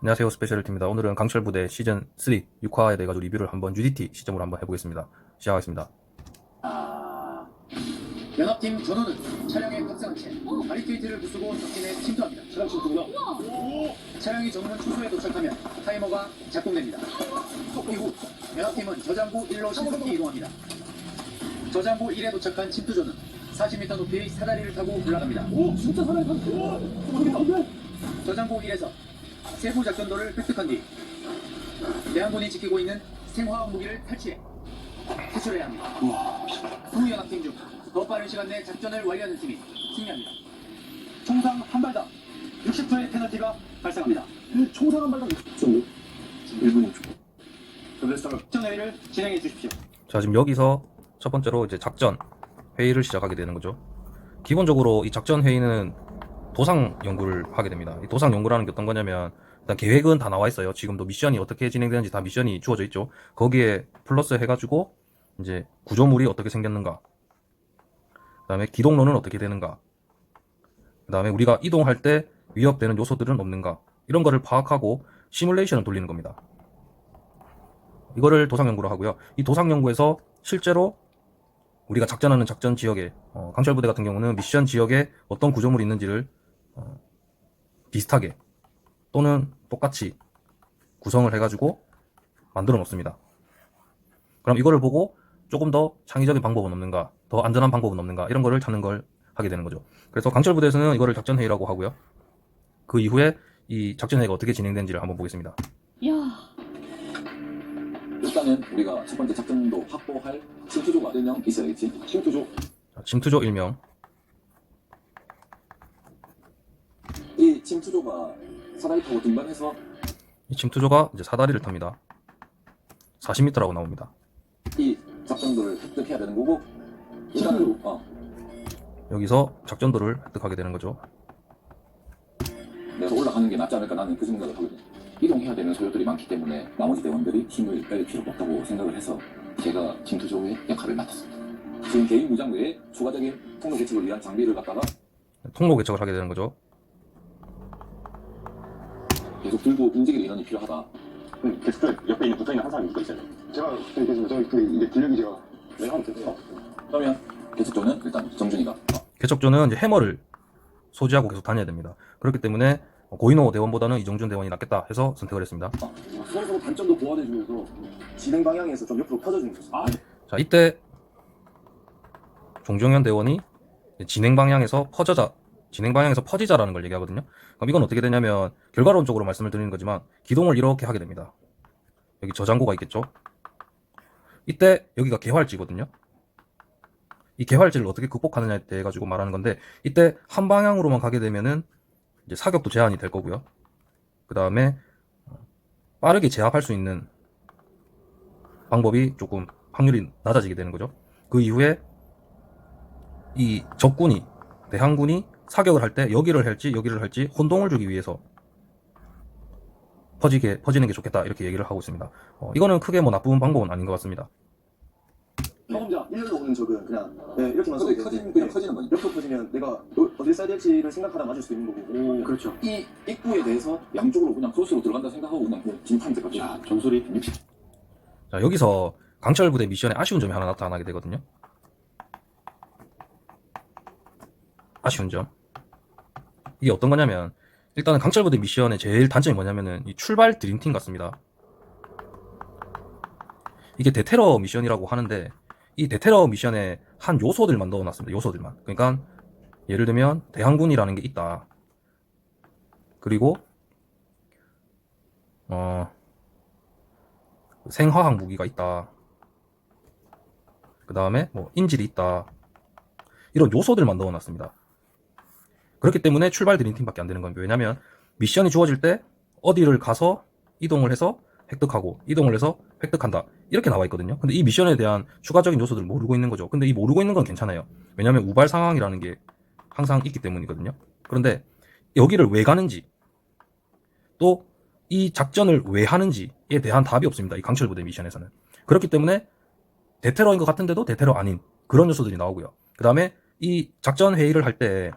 안녕하세요, 스페셜리티입니다. 오늘은 강철부대 시즌 3 6화에 대해 가지고 리뷰를 한번 UDT 시점으로 한번 해보겠습니다. 시작하겠습니다. 연합팀 전원은 차량에 탑승한 채 바리케이트를 부수고 적진에 침투합니다. 차량 침투구나. 차량이 정문 초소에 도착하면 타이머가 작동됩니다. 이후 연합팀은 저장고 1로 신속히 이동합니다. 저장고 1에 도착한 침투조는 40m 높이의 사다리를 타고 올라갑니다. 진짜 사다리 타고 저장고 1에서 세부 작전도를 획득한 뒤 대항군이 지키고 있는 생화학 무기를 탈취해 퇴출해야 합니다. 두 연합팀 중 더 빠른 시간 내 작전을 완료하는 팀이 승리합니다. 총상 한 발당 60초의 페널티가 발생합니다. 총상 한 발당 60초? 1분 6초. 그래서 작전 회의를 진행해 주십시오. 자, 지금 여기서 첫 번째로 이제 작전 회의를 시작하게 되는 거죠. 기본적으로 이 작전 회의는 도상 연구를 하게 됩니다. 이 도상 연구라는 게 어떤 거냐면 일단 계획은 다 나와 있어요. 지금도 미션이 어떻게 진행되는지 다 미션이 주어져 있죠. 거기에 플러스 해가지고 이제 구조물이 어떻게 생겼는가, 그 다음에 기동로는 어떻게 되는가, 그 다음에 우리가 이동할 때 위협되는 요소들은 없는가, 이런 거를 파악하고 시뮬레이션을 돌리는 겁니다. 이거를 도상 연구로 하고요. 이 도상 연구에서 실제로 우리가 작전하는 작전 지역에 강철부대 같은 경우는 미션 지역에 어떤 구조물이 있는지를 비슷하게 또는 똑같이 구성을 해가지고 만들어 놓습니다. 그럼 이거를 보고 조금 더 창의적인 방법은 없는가, 더 안전한 방법은 없는가, 이런 거를 찾는 걸 하게 되는 거죠. 그래서 강철부대에서는 이거를 작전회의라고 하고요. 그 이후에 이 작전회의가 어떻게 진행되는지를 한번 보겠습니다. 일단은 우리가 첫 번째 작전도 확보할 침투조가 1명 있어야겠지. 침투조. 자, 침투조 1명. 이 침투조가 사다리 타고 등반해서 이 침투조가 이제 사다리를 탑니다. 40m라고 나옵니다. 이 작전도를 획득해야 되는 거고 일단은 여기서 작전도를 획득하게 되는 거죠. 내가 올라가는 게 낫지 않을까 나는 그 생각을 하거든. 이동해야 되는 소요들이 많기 때문에 나머지 대원들이 힘을 뺄 필요가 없다고 생각을 해서 제가 침투조의 역할을 맡았습니다. 지금 개인 무장 외에 추가적인 통로 개척을 위한 장비를 갖다가 통로 개척을 하게 되는 거죠. 계속 들고 움직일 인원이 필요하다. 게스트 옆에 있는 붙어있는 한 사람이 누가 있어요. 제가 계속 근데 이제 근력이 제가 내가 하면 되죠. 그러면 개척조는 일단 정준이가 개척조는 이제 해머를 소지하고 계속 다녀야 됩니다. 그렇기 때문에 고인호 대원보다는 이정준 대원이 낫겠다 해서 선택을 했습니다. 서로 단점도 보완해주면서 진행 방향에서 좀 옆으로 퍼져주는 거죠. 자, 이때 종정현 대원이 진행 방향에서 퍼지자라는 걸 얘기하거든요. 그럼 이건 어떻게 되냐면 결과론적으로 말씀을 드리는 거지만 기동을 이렇게 하게 됩니다. 여기 저장고가 있겠죠. 이때 여기가 개활지거든요. 이 개활지를 어떻게 극복하느냐에 대해 가지고 말하는 건데, 이때 한 방향으로만 가게 되면은 이제 사격도 제한이 될 거고요. 그 다음에 빠르게 제압할 수 있는 방법이 조금 확률이 낮아지게 되는 거죠. 그 이후에 이 적군이, 대항군이 사격을 할 때 여기를 할지 혼동을 주기 위해서 퍼지는 게 좋겠다, 이렇게 얘기를 하고 있습니다. 이거는 크게 뭐 나쁜 방법은 아닌 것 같습니다. 경험자 일렬로 오는 적은 그냥 이렇게만 그게 써도 그냥 돼. 커지는 거니까. 옆으로 퍼지면 내가 어딜 써야 될지를 생각하다 맞을 수 있는 거고. 그렇죠. 이 입구에 대해서 양쪽으로 그냥 소스로 들어간다 생각하고 그냥 진탕 될거죠. 자, 전술이 60. 자, 여기서 강철부대 미션에 아쉬운 점이 하나 나타나게 되거든요. 아쉬운 점. 이게 어떤 거냐면, 일단은 강철부대 미션의 제일 단점이 뭐냐면은 이 출발 드림팀 같습니다. 이게 대테러 미션이라고 하는데, 이 대테러 미션에 한 요소들만 넣어놨습니다. 요소들만. 그러니까 예를 들면 대항군이라는 게 있다. 그리고 생화학 무기가 있다. 그 다음에 뭐 인질이 있다. 이런 요소들만 넣어놨습니다. 그렇기 때문에 출발 드림팀밖에 안 되는 겁니다. 왜냐면 미션이 주어질 때 어디를 가서 이동을 해서 획득하고, 이동을 해서 획득한다, 이렇게 나와 있거든요. 근데 이 미션에 대한 추가적인 요소들을 모르고 있는 거죠. 근데 이 모르고 있는 건 괜찮아요. 왜냐면 우발 상황이라는 게 항상 있기 때문이거든요. 그런데 여기를 왜 가는지, 또 이 작전을 왜 하는지에 대한 답이 없습니다. 이 강철부대 미션에서는. 그렇기 때문에 대테러인 것 같은데도 대테러 아닌 그런 요소들이 나오고요. 그 다음에 이 작전 회의를 할 때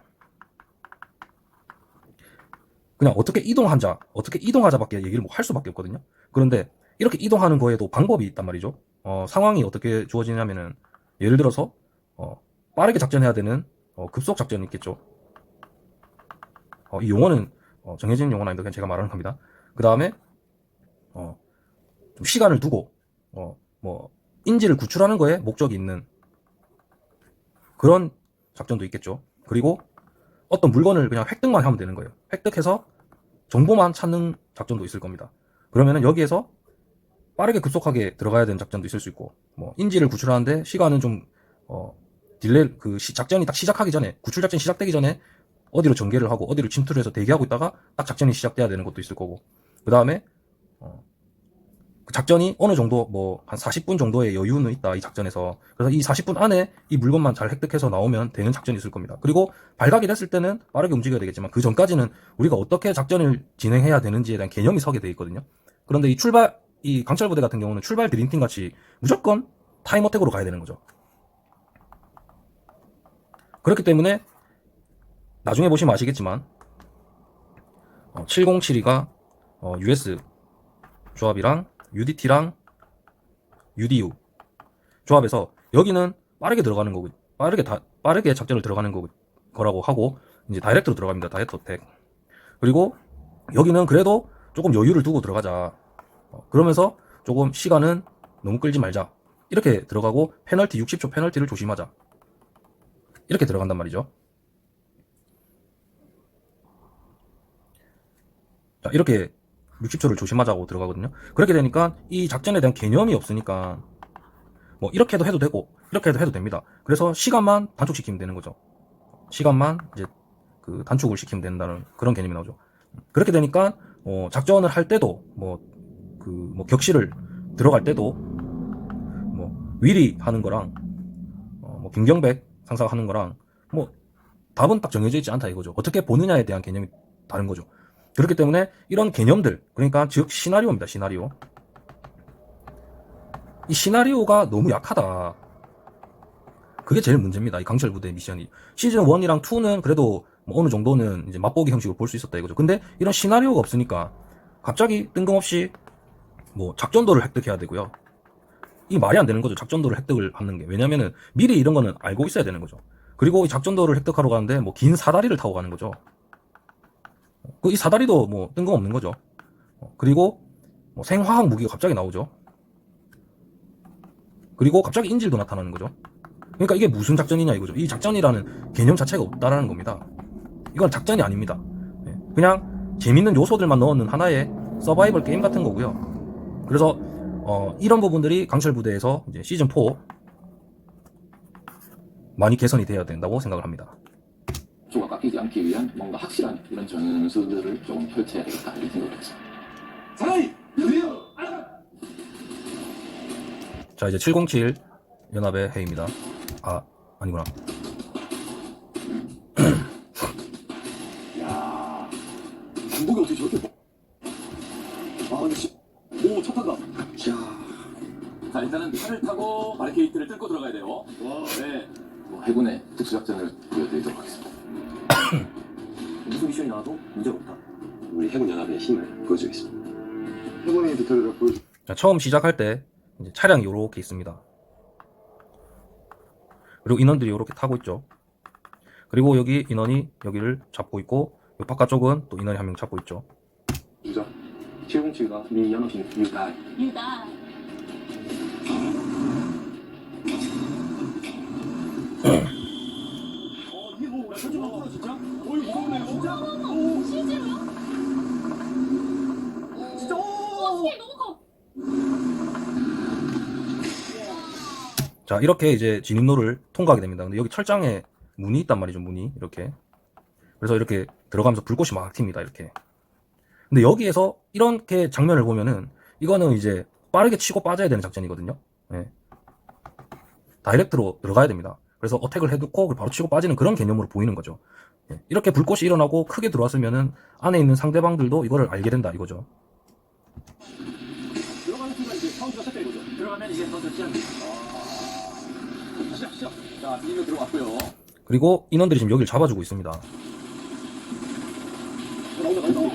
그냥 어떻게 이동하자밖에 얘기를 뭐 할 수밖에 없거든요. 그런데 이렇게 이동하는 거에도 방법이 있단 말이죠. 상황이 어떻게 주어지냐면은 예를 들어서 빠르게 작전해야 되는 급속 작전이 있겠죠. 이 용어는 정해진 용어는 아닌데 그냥 제가 말하는 겁니다. 그 다음에 좀 시간을 두고 뭐 인지를 구출하는 거에 목적이 있는 그런 작전도 있겠죠. 그리고 어떤 물건을 그냥 획득만 하면 되는 거예요. 획득해서 정보만 찾는 작전도 있을 겁니다. 그러면은 여기에서 빠르게 급속하게 들어가야 되는 작전도 있을 수 있고, 뭐 인지를 구출하는데 시간은 좀 딜레이, 작전이 딱 시작하기 전에, 구출 작전이 시작되기 전에 어디로 전개를 하고 어디로 침투를 해서 대기하고 있다가 딱 작전이 시작돼야 되는 것도 있을 거고, 그 다음에 그 작전이 어느 정도 뭐 한 40분 정도의 여유는 있다, 이 작전에서. 그래서 이 40분 안에 이 물건만 잘 획득해서 나오면 되는 작전이 있을 겁니다. 그리고 발각이 됐을 때는 빠르게 움직여야 되겠지만 그 전까지는 우리가 어떻게 작전을 진행해야 되는지에 대한 개념이 서게 돼 있거든요. 그런데 이 강철부대 같은 경우는 출발 드림팀 같이 무조건 타임어택으로 가야 되는 거죠. 그렇기 때문에 나중에 보시면 아시겠지만 7072가 US 조합이랑 UDT랑 UDU 조합에서 여기는 빠르게 들어가는 거고, 빠르게 작전을 들어가는 거라고 하고, 이제 다이렉트로 들어갑니다. 다이렉트 어택. 그리고 여기는 그래도 조금 여유를 두고 들어가자. 그러면서 조금 시간은 너무 끌지 말자. 이렇게 들어가고, 페널티 60초 페널티를 조심하자. 이렇게 들어간단 말이죠. 자, 이렇게 60초를 조심하자고 들어가거든요. 그렇게 되니까 이 작전에 대한 개념이 없으니까 뭐 이렇게도 해도 되고 이렇게 해도 됩니다. 그래서 시간만 단축시키면 되는 거죠. 시간만 이제 그 단축을 시키면 된다는 그런 개념이 나오죠. 그렇게 되니까 작전을 할 때도 뭐 격실을 들어갈 때도 뭐 위리 하는 거랑 뭐 김경백 상사가 하는 거랑 뭐 답은 딱 정해져 있지 않다 이거죠. 어떻게 보느냐에 대한 개념이 다른 거죠. 그렇기 때문에 이런 개념들, 그러니까 즉 시나리오입니다. 시나리오. 이 시나리오가 너무 약하다. 그게 제일 문제입니다. 이 강철부대 미션이. 시즌 1이랑 2는 그래도 뭐 어느 정도는 이제 맛보기 형식으로 볼 수 있었다 이거죠. 근데 이런 시나리오가 없으니까 갑자기 뜬금없이 뭐 작전도를 획득해야 되고요. 이 말이 안 되는 거죠. 작전도를 획득을 하는 게. 왜냐면은 미리 이런 거는 알고 있어야 되는 거죠. 그리고 이 작전도를 획득하러 가는데 뭐 긴 사다리를 타고 가는 거죠. 이 사다리도 뭐 뜬금없는 거죠. 그리고 뭐 생화학 무기가 갑자기 나오죠. 그리고 갑자기 인질도 나타나는 거죠. 그러니까 이게 무슨 작전이냐 이거죠. 이 작전이라는 개념 자체가 없다라는 겁니다. 이건 작전이 아닙니다. 그냥 재밌는 요소들만 넣는 하나의 서바이벌 게임 같은 거고요. 그래서 이런 부분들이 강철부대에서 이제 시즌 4 많이 개선이 되어야 된다고 생각을 합니다. 조가 깎이지 않기 위한 뭔가 확실한 이런 전술들을 조금 펼쳐야 되겠다 이렇게 생각을 했어요. 사나이 드디어 자, 이제 707 연합의 회의입니다. 아니구나. 야 중국이 어떻게 저렇게 근데 오차 탄다. 자, 일단은 차를 타고 바리케이트를 뚫고 들어가야 돼요. 와. 네. 해군의 특수작전을 보여드리도록 하겠습니다. 무슨 미션이 나와도 문제가 없다. 우리 해군 연합의 힘을 보여주겠습니다. 해군의 디테일을 보여주. 자, 처음 시작할 때 이제 차량이 요렇게 있습니다. 그리고 인원들이 요렇게 타고 있죠. 그리고 여기 인원이 여기를 잡고 있고, 요 바깥쪽은 또 인원이 한 명 잡고 있죠. 주자. 707과 미 연합팀 유다. 유다. 이게 뭐 우리 설정 맞구나 진짜? 어이 무섭네 진짜? 어머, 실제로요? 진짜 스케일 너무 커. 자, 이렇게 이제 진입로를 통과하게 됩니다. 근데 여기 철장에 문이 있단 말이죠, 문이. 이렇게. 그래서 이렇게 들어가면서 불꽃이 막 튑니다, 이렇게. 근데 여기에서 이렇게 장면을 보면은, 이거는 이제 빠르게 치고 빠져야 되는 작전이거든요. 네. 다이렉트로 들어가야 됩니다. 그래서 어택을 해두고 바로 치고 빠지는 그런 개념으로 보이는 거죠. 네. 이렇게 불꽃이 일어나고 크게 들어왔으면은 안에 있는 상대방들도 이거를 알게 된다, 이거죠. 들어가는 순간 이제 카운트가 시작돼 이거죠. 들어가면 이제 선수 시작입니다. 시작. 자, 진입로 들어왔고요. 그리고 인원들이 지금 여기를 잡아주고 있습니다. 나온다.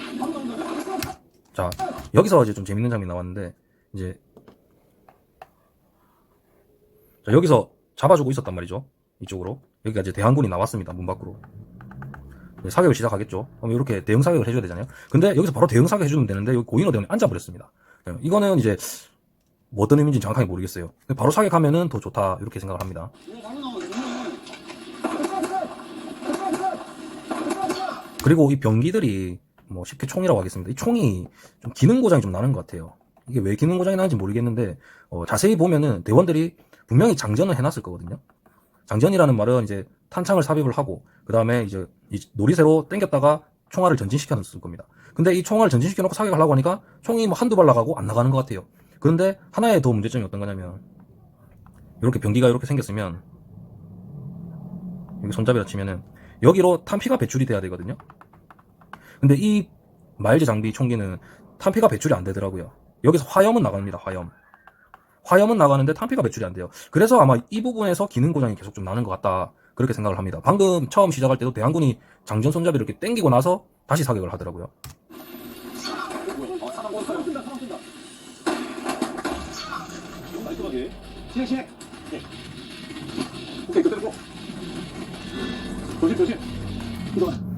자, 여기서 이제 좀 재밌는 장면이 나왔는데, 이제, 자, 여기서 잡아주고 있었단 말이죠. 이쪽으로. 여기가 이제 대항군이 나왔습니다. 문 밖으로. 이제 사격을 시작하겠죠. 그럼 이렇게 대응 사격을 해줘야 되잖아요. 근데 여기서 바로 대응 사격 해주면 되는데, 여기 고인호 대원이 앉아버렸습니다. 이거는 이제, 뭐 어떤 의미인지 정확하게 모르겠어요. 바로 사격하면은 더 좋다. 이렇게 생각을 합니다. 그리고 이 병기들이 뭐 쉽게 총이라고 하겠습니다. 이 총이 좀 기능 고장이 좀 나는 것 같아요. 이게 왜 기능 고장이 나는지 모르겠는데 자세히 보면은 대원들이 분명히 장전을 해놨을 거거든요. 장전이라는 말은 이제 탄창을 삽입을 하고 그 다음에 이제 이 놀이새로 당겼다가 총알을 전진시켰을 겁니다. 근데 이 총알을 전진시켜놓고 사격하려고 하니까 총이 뭐 한두 발 나가고 안 나가는 것 같아요. 그런데 하나의 더 문제점이 어떤 거냐면 이렇게 병기가 이렇게 생겼으면 여기 손잡이라 치면은 여기로 탄피가 배출이 돼야 되거든요. 근데 이 마일즈 장비 총기는 탄피가 배출이 안 되더라고요. 여기서 화염은 나갑니다. 화염은 나가는데 탄피가 배출이 안 돼요. 그래서 아마 이 부분에서 기능 고장이 계속 좀 나는 것 같다. 그렇게 생각을 합니다. 방금 처음 시작할 때도 대항군이 장전 손잡이를 이렇게 당기고 나서 다시 사격을 하더라고요. 깔끔하게. 진행. 네. 오케이, 그대로 고. 조심.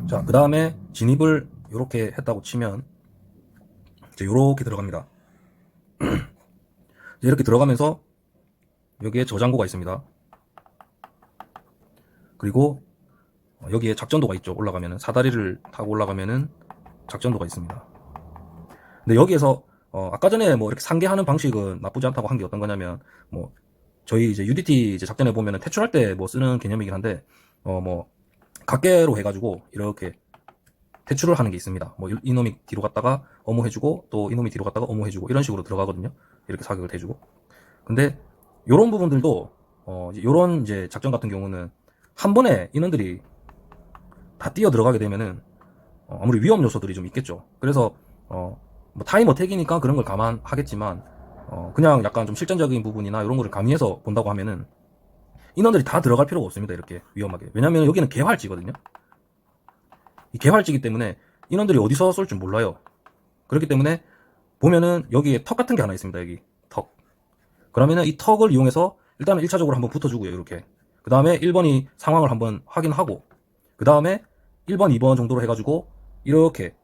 자, 그 다음에 진입을 이렇게 했다고 치면 이제 이렇게 들어갑니다. 이렇게 들어가면서 여기에 저장고가 있습니다. 그리고 여기에 작전도가 있죠. 올라가면은 사다리를 타고 올라가면은 작전도가 있습니다. 근데 여기에서 아까 전에 뭐 이렇게 상계하는 방식은 나쁘지 않다고 한 게 어떤 거냐면 뭐 저희 이제 UDT 이제 작전에 보면은 퇴출할 때 뭐 쓰는 개념이긴 한데 뭐 각계로 해가지고 이렇게 퇴출을 하는 게 있습니다. 뭐 이놈이 뒤로 갔다가 어무해주고 또 이놈이 뒤로 갔다가 어무해주고 이런 식으로 들어가거든요. 이렇게 사격을 해주고. 근데 요런 부분들도 요런 이제 작전 같은 경우는 한 번에 인원들이 다 뛰어 들어가게 되면은 아무리 위험 요소들이 좀 있겠죠. 그래서 뭐 타임 어택이니까 그런 걸 감안하겠지만 그냥 약간 좀 실전적인 부분이나 이런 거를 가미해서 본다고 하면은 인원들이 다 들어갈 필요가 없습니다. 이렇게 위험하게. 왜냐면 여기는 개활지거든요. 이 개활지기 때문에 인원들이 어디서 쏠 줄 몰라요. 그렇기 때문에 보면은 여기에 턱 같은 게 하나 있습니다. 여기 턱. 그러면은 이 턱을 이용해서 일단은 1차적으로 한번 붙어주고요. 이렇게. 그 다음에 1번이 상황을 한번 확인하고 그 다음에 1번, 2번 정도로 해가지고 이렇게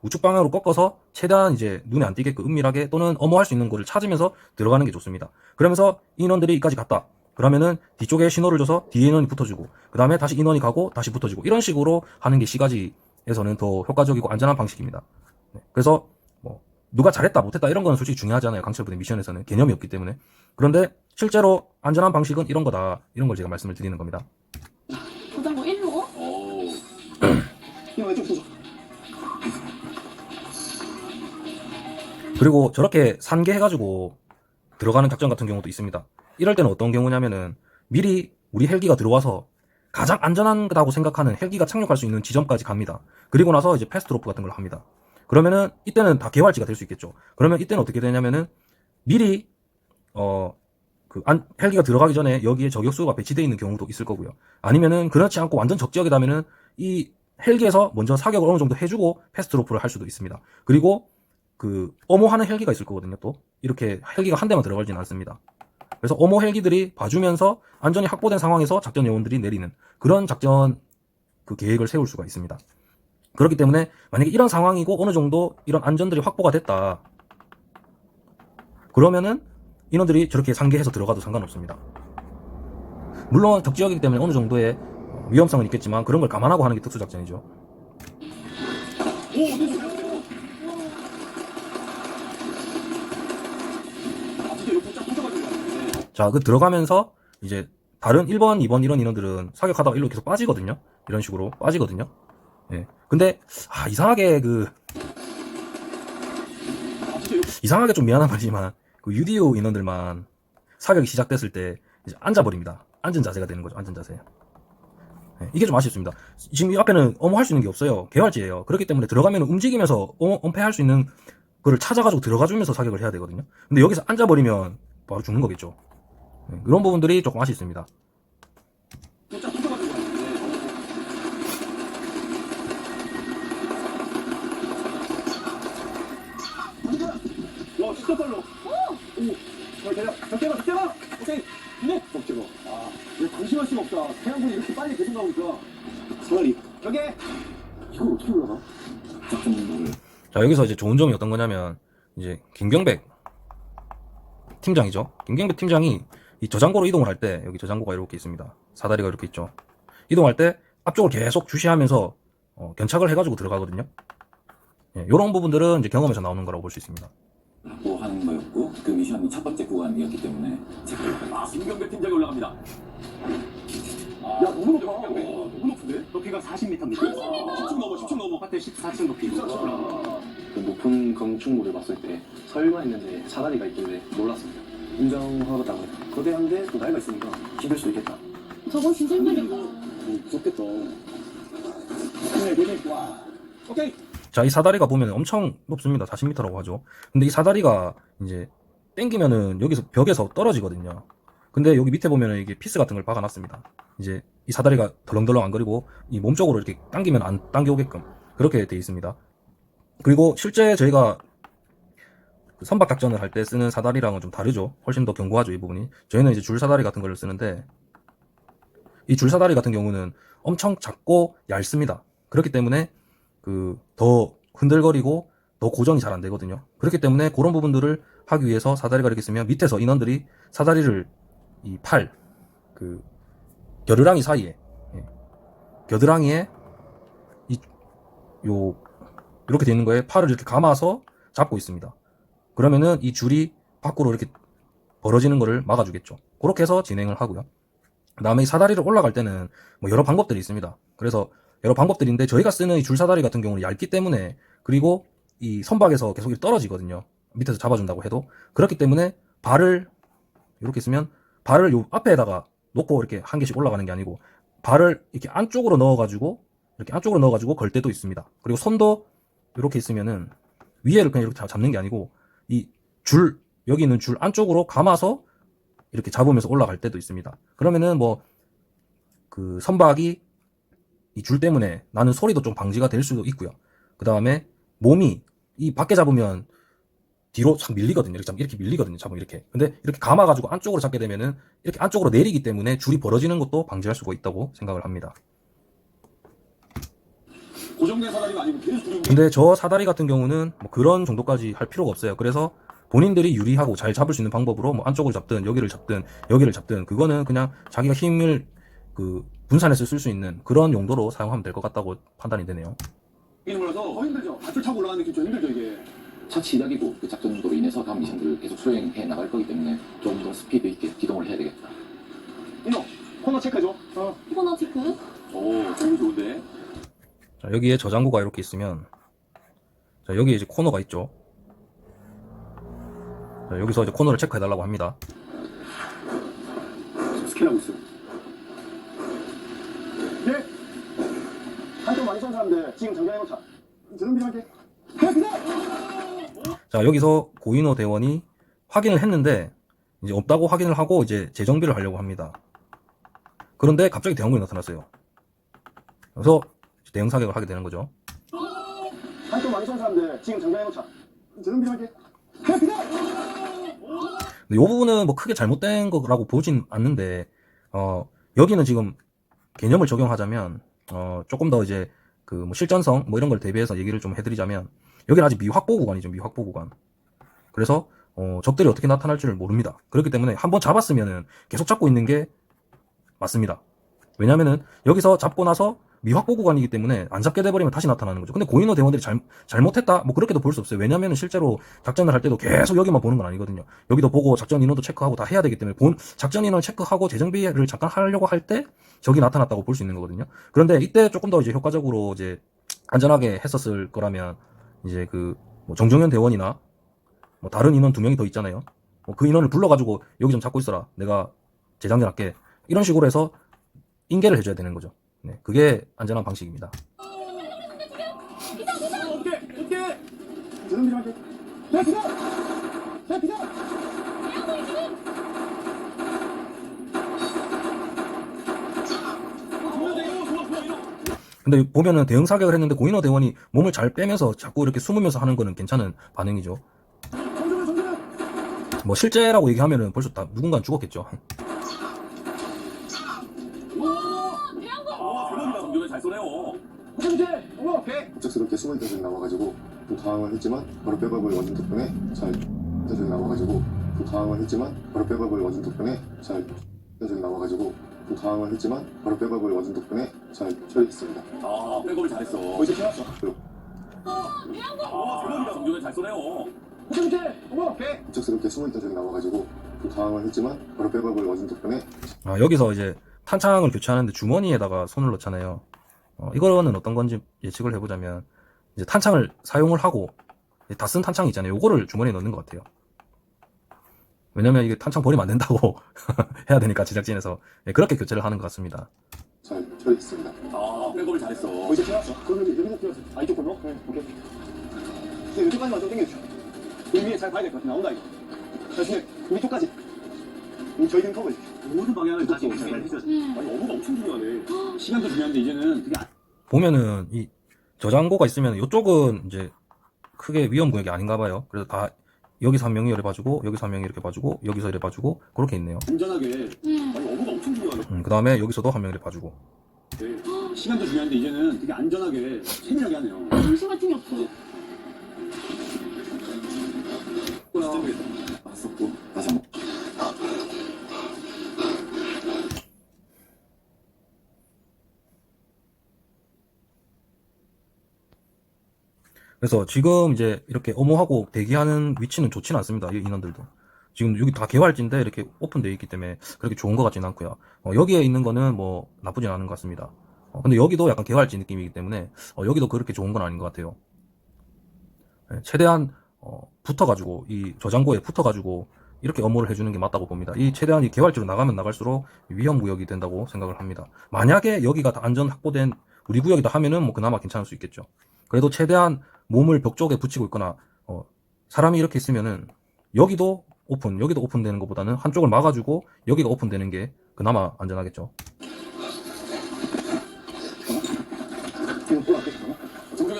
우측 방향으로 꺾어서 최대한 이제 눈에 안 띄게끔 은밀하게 또는 엄호할 수 있는 거를 찾으면서 들어가는 게 좋습니다. 그러면서 인원들이 여기까지 갔다. 그러면은 뒤쪽에 신호를 줘서 뒤에 인원이 붙어주고 그 다음에 다시 인원이 가고 다시 붙어주고 이런 식으로 하는 게 시가지에서는 더 효과적이고 안전한 방식입니다. 그래서 뭐 누가 잘했다 못했다 이런 거는 솔직히 중요하지 않아요. 강철부대 미션에서는 개념이 없기 때문에. 그런데 실제로 안전한 방식은 이런 거다. 이런 걸 제가 말씀을 드리는 겁니다. 도장고 1로? 이거 왼쪽 보자. 그리고 저렇게 산계해가지고 들어가는 작전 같은 경우도 있습니다. 이럴 때는 어떤 경우냐면은 미리 우리 헬기가 들어와서 가장 안전하다고 생각하는 헬기가 착륙할 수 있는 지점까지 갑니다. 그리고 나서 이제 패스트로프 같은 걸 합니다. 그러면은 이때는 다 개활지가 될 수 있겠죠. 그러면 이때는 어떻게 되냐면은 미리 헬기가 들어가기 전에 여기에 저격수가 배치되어 있는 경우도 있을 거고요. 아니면은 그렇지 않고 완전 적지역이라면은 이 헬기에서 먼저 사격을 어느 정도 해주고 패스트로프를 할 수도 있습니다. 그리고 어모하는 헬기가 있을 거거든요. 또 이렇게 헬기가 한 대만 들어가지는 않습니다. 그래서 어모 헬기들이 봐주면서 안전이 확보된 상황에서 작전 요원들이 내리는 그런 작전 계획을 세울 수가 있습니다. 그렇기 때문에 만약에 이런 상황이고 어느 정도 이런 안전들이 확보가 됐다. 그러면은 인원들이 저렇게 상계해서 들어가도 상관없습니다. 물론 적지역이기 때문에 어느 정도의 위험성은 있겠지만 그런 걸 감안하고 하는 게 특수작전이죠. 자, 들어가면서 이제 다른 1번, 2번 이런 인원들은 사격하다가 일로 계속 빠지거든요. 이런 식으로 빠지거든요. 예. 근데 이상하게 이상하게 좀 미안한 말이지만 UDO 인원들만 사격이 시작됐을 때 이제 앉아버립니다. 앉은 자세가 되는 거죠. 앉은 자세. 예. 이게 좀 아쉽습니다. 지금 이 앞에는 엄호할 수 있는 게 없어요. 개활지예요. 그렇기 때문에 들어가면 움직이면서 엄폐할 수 있는 거를 찾아가지고 들어가주면서 사격을 해야 되거든요. 근데 여기서 앉아버리면 바로 죽는 거겠죠. 네, 그런 부분들이 조금 아쉽습니다. 와, 진짜 빨라. 오! 대략, 적대가! 오케이! 네! 적대가. 아, 이거 방심할 수가 없다. 태양군이 이렇게 빨리 계속 나오니까. 사다리. 저게! 이걸 어떻게 올라가? 작전 정보를 자, 여기서 이제 좋은 점이 어떤 거냐면, 이제, 김경백 팀장이죠. 김경백 팀장이 이 저장고로 이동을 할 때, 여기 저장고가 이렇게 있습니다. 사다리가 이렇게 있죠. 이동할 때 앞쪽을 계속 주시하면서, 견착을 해가지고 들어가거든요. 예, 요런 부분들은 이제 경험에서 나오는 거라고 볼 수 있습니다. 뭐 하는 거였고 그 미션이 첫 번째 구간이었기 때문에 제가 김경배 팀장이 올라갑니다. 야, 너무 높아. 너무 높은데? 높이가 40m입니다. 10층 넘어. 아파트 14층 높이. 그 높은 건축물을 봤을 때 설마 했는데 사다리가 있길래 놀랐습니다. 인정하겠다고 해요. 거대한데 또 나이가 있으니까 힘들 수도 있겠다. 저건 진짜 힘들겠다. 무섭겠다. 와. 오케이. 자, 이 사다리가 보면 엄청 높습니다. 40m라고 하죠. 근데 이 사다리가 이제 땡기면은 여기서 벽에서 떨어지거든요. 근데 여기 밑에 보면은 이게 피스 같은 걸 박아놨습니다. 이제 이 사다리가 덜렁덜렁 안 거리고 이 몸쪽으로 이렇게 당기면 안 당겨오게끔 그렇게 돼 있습니다. 그리고 실제 저희가 그 선박 작전을 할 때 쓰는 사다리랑은 좀 다르죠. 훨씬 더 견고하죠, 이 부분이. 저희는 이제 줄 사다리 같은 걸 쓰는데 이 줄 사다리 같은 경우는 엄청 작고 얇습니다. 그렇기 때문에 더 흔들거리고 더 고정이 잘 안 되거든요. 그렇기 때문에 그런 부분들을 하기 위해서 사다리가 이렇게 있으면 밑에서 인원들이 사다리를 이 팔, 겨드랑이 사이에, 겨드랑이에 이렇게 돼 있는 거에 팔을 이렇게 감아서 잡고 있습니다. 그러면은 이 줄이 밖으로 이렇게 벌어지는 거를 막아주겠죠. 그렇게 해서 진행을 하고요. 그 다음에 이 사다리를 올라갈 때는 뭐 여러 방법들이 있습니다. 그래서 여러 방법들인데 저희가 쓰는 이 줄사다리 같은 경우는 얇기 때문에 그리고 이 선박에서 계속 떨어지거든요. 밑에서 잡아준다고 해도. 그렇기 때문에 발을 이렇게 쓰면 발을 요 앞에다가 놓고 이렇게 한 개씩 올라가는 게 아니고 발을 이렇게 안쪽으로 넣어가지고 걸 때도 있습니다. 그리고 손도 이렇게 있으면은 위에를 그냥 이렇게 잡는 게 아니고 이 줄, 여기 있는 줄 안쪽으로 감아서 이렇게 잡으면서 올라갈 때도 있습니다. 그러면은 뭐 그 선박이 이 줄 때문에 나는 소리도 좀 방지가 될 수도 있고요. 그 다음에 몸이 이 밖에 잡으면 뒤로 참 밀리거든요. 이렇게 밀리거든요. 잡으면 이렇게. 근데 이렇게 감아가지고 안쪽으로 잡게 되면은 이렇게 안쪽으로 내리기 때문에 줄이 벌어지는 것도 방지할 수가 있다고 생각을 합니다. 고정된 사다리가 아니고 계속 들고. 근데 저 사다리 같은 경우는 뭐 그런 정도까지 할 필요가 없어요. 그래서 본인들이 유리하고 잘 잡을 수 있는 방법으로 뭐 안쪽을 잡든 여기를 잡든 그거는 그냥 자기가 힘을 분산해서 쓸 수 있는 그런 용도로 사용하면 될 것 같다고 판단이 되네요. 이는 몰라서 더 힘들죠. 밧줄 타고 올라가는 느낌 좀 힘들죠, 이게. 첫 시작이고 그 작전 정도로 인해서 다음 미션들을 계속 수행해 나갈 거기 때문에 좀 더 스피드 있게 기동을 해야 되겠다. 이노, 코너 체크해줘. 코너 체크. 오, 너무 좋은데. 자, 여기에 저장고가 이렇게 있으면 자, 여기에 이제 코너가 있죠. 자, 여기서 이제 코너를 체크해달라고 합니다. 스캔하고 있어. 예. 한쪽 많이 쏜 사람들 지금 장전해놓자. 드럼 필요할게. 자, 여기서 고인호 대원이 확인을 했는데 이제 없다고 확인을 하고 이제 재정비를 하려고 합니다. 그런데 갑자기 대원군이 나타났어요. 그래서 대응 사격을 하게 되는 거죠. 한쪽 많이 쏜 사람들 지금 장전해놓자. 드럼 필요할게. 근데 이 부분은 뭐 크게 잘못된 거라고 보진 않는데 여기는 지금 개념을 적용하자면 조금 더 이제 뭐 실전성 뭐 이런 걸 대비해서 얘기를 좀 해드리자면 여기는 아직 미확보 구간이죠. 미확보 구간. 그래서 적들이 어떻게 나타날지를 모릅니다. 그렇기 때문에 한번 잡았으면은 계속 잡고 있는 게 맞습니다. 왜냐면은 여기서 잡고 나서 미확보 구간이기 때문에 안 잡게 돼버리면 다시 나타나는 거죠. 근데 고인호 대원들이 잘못했다? 뭐 그렇게도 볼 수 없어요. 왜냐면은 실제로 작전을 할 때도 계속 여기만 보는 건 아니거든요. 여기도 보고 작전 인원도 체크하고 다 해야 되기 때문에 작전 인원 체크하고 재정비를 잠깐 하려고 할 때 적이 나타났다고 볼 수 있는 거거든요. 그런데 이때 조금 더 이제 효과적으로 이제 안전하게 했었을 거라면 이제 뭐 정종현 대원이나 뭐 다른 인원 2명이 더 있잖아요. 뭐 그 인원을 불러가지고 여기 좀 잡고 있어라. 내가 재장전할게. 이런 식으로 해서 인계를 해줘야 되는 거죠. 네, 그게 안전한 방식입니다. 오케이. 드럼 필요할게. 근데 보면은 대응 사격을 했는데 고인호 대원이 몸을 잘 빼면서 자꾸 이렇게 숨으면서 하는 거는 괜찮은 반응이죠. 뭐 실제라고 얘기하면은 벌써 다 누군가는 죽었겠죠. 대박이다. 공격을 잘 쏘네요. 갑작스럽게 숨을 대적이 나와가지고 좀 당황을 했지만 바로 백업을 원준 덕분에 잘 대적이 나와가지고 좀 당황을 했지만 바로 백업을 원준 덕분에 잘 대적이 나와가지고 좀 당황을 했지만 바로 백업을 원준 덕분에 잘 처리했습니다. 아, 백업을 잘했어. 이제 지났어. 대박이다. 공격을 잘 쏘네요. 갑작스럽게 숨을 대적이 나와가지고 좀 당황을 했지만 바로 백업을 원준 덕분에 여기서 이제 탄창을 교체하는데 주머니에다가 손을 넣잖아요. 이거는 어떤 건지 예측을 해보자면 이제 탄창을 사용을 하고 다 쓴 탄창 있잖아요. 요거를 주머니에 넣는 것 같아요. 왜냐면 이게 탄창 버리면 안 된다고 해야 되니까 제작진에서 그렇게 교체를 하는 것 같습니다. 잘 처리했습니다. 아, 백업을 잘했어. 이제 지났어. 그럼 여기서 뛰었어. 아, 이쪽 걸로? 네, 오케이. 근데 이쪽까지만 좀 당겨주죠. 여기 위에 잘 봐야 될 것 같아. 나온다, 이거. 나중에 우리 쪽까지. 저희 등 커버 해주십시오. 모든 방향을 다 잘 해줘야 돼. 아니, 업무가 엄청 중요하네. 시간도 중요한데 이제는 그게 보면은 이 저장고가 있으면 이쪽은 이제 크게 위험 구역이 아닌가 봐요. 그래서 다 여기서 한 명이 이래 봐주고 여기서 한 명이 이렇게 봐주고 여기서 이래 봐주고 그렇게 있네요. 안전하게. 아니, 업무가 엄청 중요하네. 그 다음에 여기서도 한 명이 이래 봐주고. 시간도 중요한데 이제는 되게 안전하게 세밀하게 하네요. 정신 같은 게 없어. 맞섰고 다시 한번. 그래서 지금 이제 이렇게 엄호하고 대기하는 위치는 좋지는 않습니다. 이 인원들도. 지금 여기 다 개활지인데 이렇게 오픈되어 있기 때문에 그렇게 좋은 것 같지는 않고요. 여기에 있는 거는 뭐 나쁘진 않은 것 같습니다. 근데 여기도 약간 개활지 느낌이기 때문에 여기도 그렇게 좋은 건 아닌 것 같아요. 최대한 붙어가지고 이 저장고에 붙어가지고 이렇게 업무를 해주는 게 맞다고 봅니다. 이 최대한 이 개활지로 나가면 나갈수록 위험 구역이 된다고 생각을 합니다. 만약에 여기가 다 안전 확보된 우리 구역이다 하면은 뭐 그나마 괜찮을 수 있겠죠. 그래도 최대한 몸을 벽 쪽에 붙이고 있거나 사람이 이렇게 있으면은 여기도 오픈되는 것보다는 한쪽을 막아주고 여기가 오픈되는 게 그나마 안전하겠죠. 정경이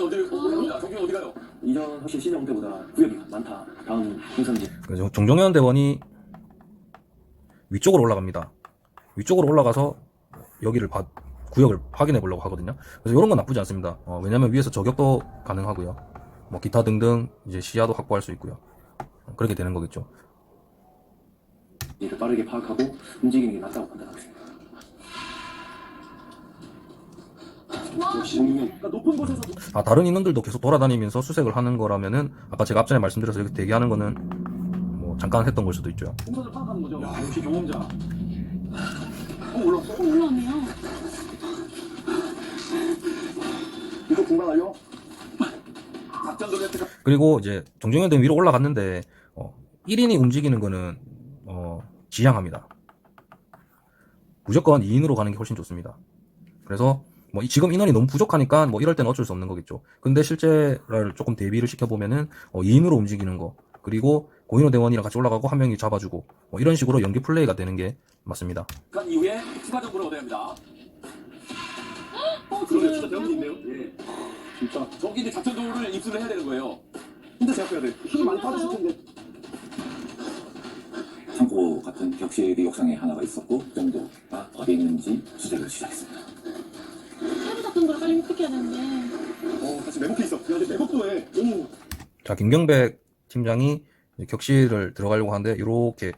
어디 가요? 이전 확실히 신형 때보다 구역이 많다. 다음 행선지. 그래서 정종현 대원이 위쪽으로 올라갑니다. 위쪽으로 올라가서 여기를 구역을 확인해 보려고 하거든요. 그래서 이런 건 나쁘지 않습니다. 왜냐면 위에서 저격도 가능하고요. 뭐 기타 등등 이제 시야도 확보할 수 있고요. 그렇게 되는 거겠죠. 이를 빠르게 파악하고 움직이는 게 맞다고 판단하겠습니다. 역시 그러니까 높은 곳에서 다른 인원들도 계속 돌아다니면서 수색을 하는 거라면은 아까 제가 앞전에 말씀드려서 이렇게 대기하는 거는 뭐 잠깐 했던 걸 수도 있죠. 동선을 파악하는 거죠. 야, 역시 경험자. 올라왔어. 올라오네요. 이거 공간 완료. 그리고 이제 정종현 대원 위로 올라갔는데 1인이 움직이는 거는 지향합니다. 무조건 2인으로 가는 게 훨씬 좋습니다. 그래서 뭐 지금 인원이 너무 부족하니까 뭐 이럴 때는 어쩔 수 없는 거겠죠. 근데 실제를 조금 대비를 시켜보면은 2인으로 움직이는 거, 그리고 고인호 대원이랑 같이 올라가고 한 명이 잡아주고 뭐 이런 식으로 연계 플레이가 되는 게 맞습니다. 그 이후에 추가 정보를 얻어야 합니다. 그러네, 진짜 대원인데요. 예. 진짜. 저기 이제 작전도를 입수를 해야 되는 거예요. 혼자 제압해야 돼. 힘이 많이 빠졌을 텐데. 창고 같은 격실이 옥상에 하나가 있었고 그 정도가 어디에 있는지 수색을 시작했습니다. 사진 같은 걸 빨리 획득해야 되는데. 다시 매복해 있어. 야, 이제 매복도 해. 오. 자, 김경백 팀장이 격실을 들어가려고 하는데 이렇게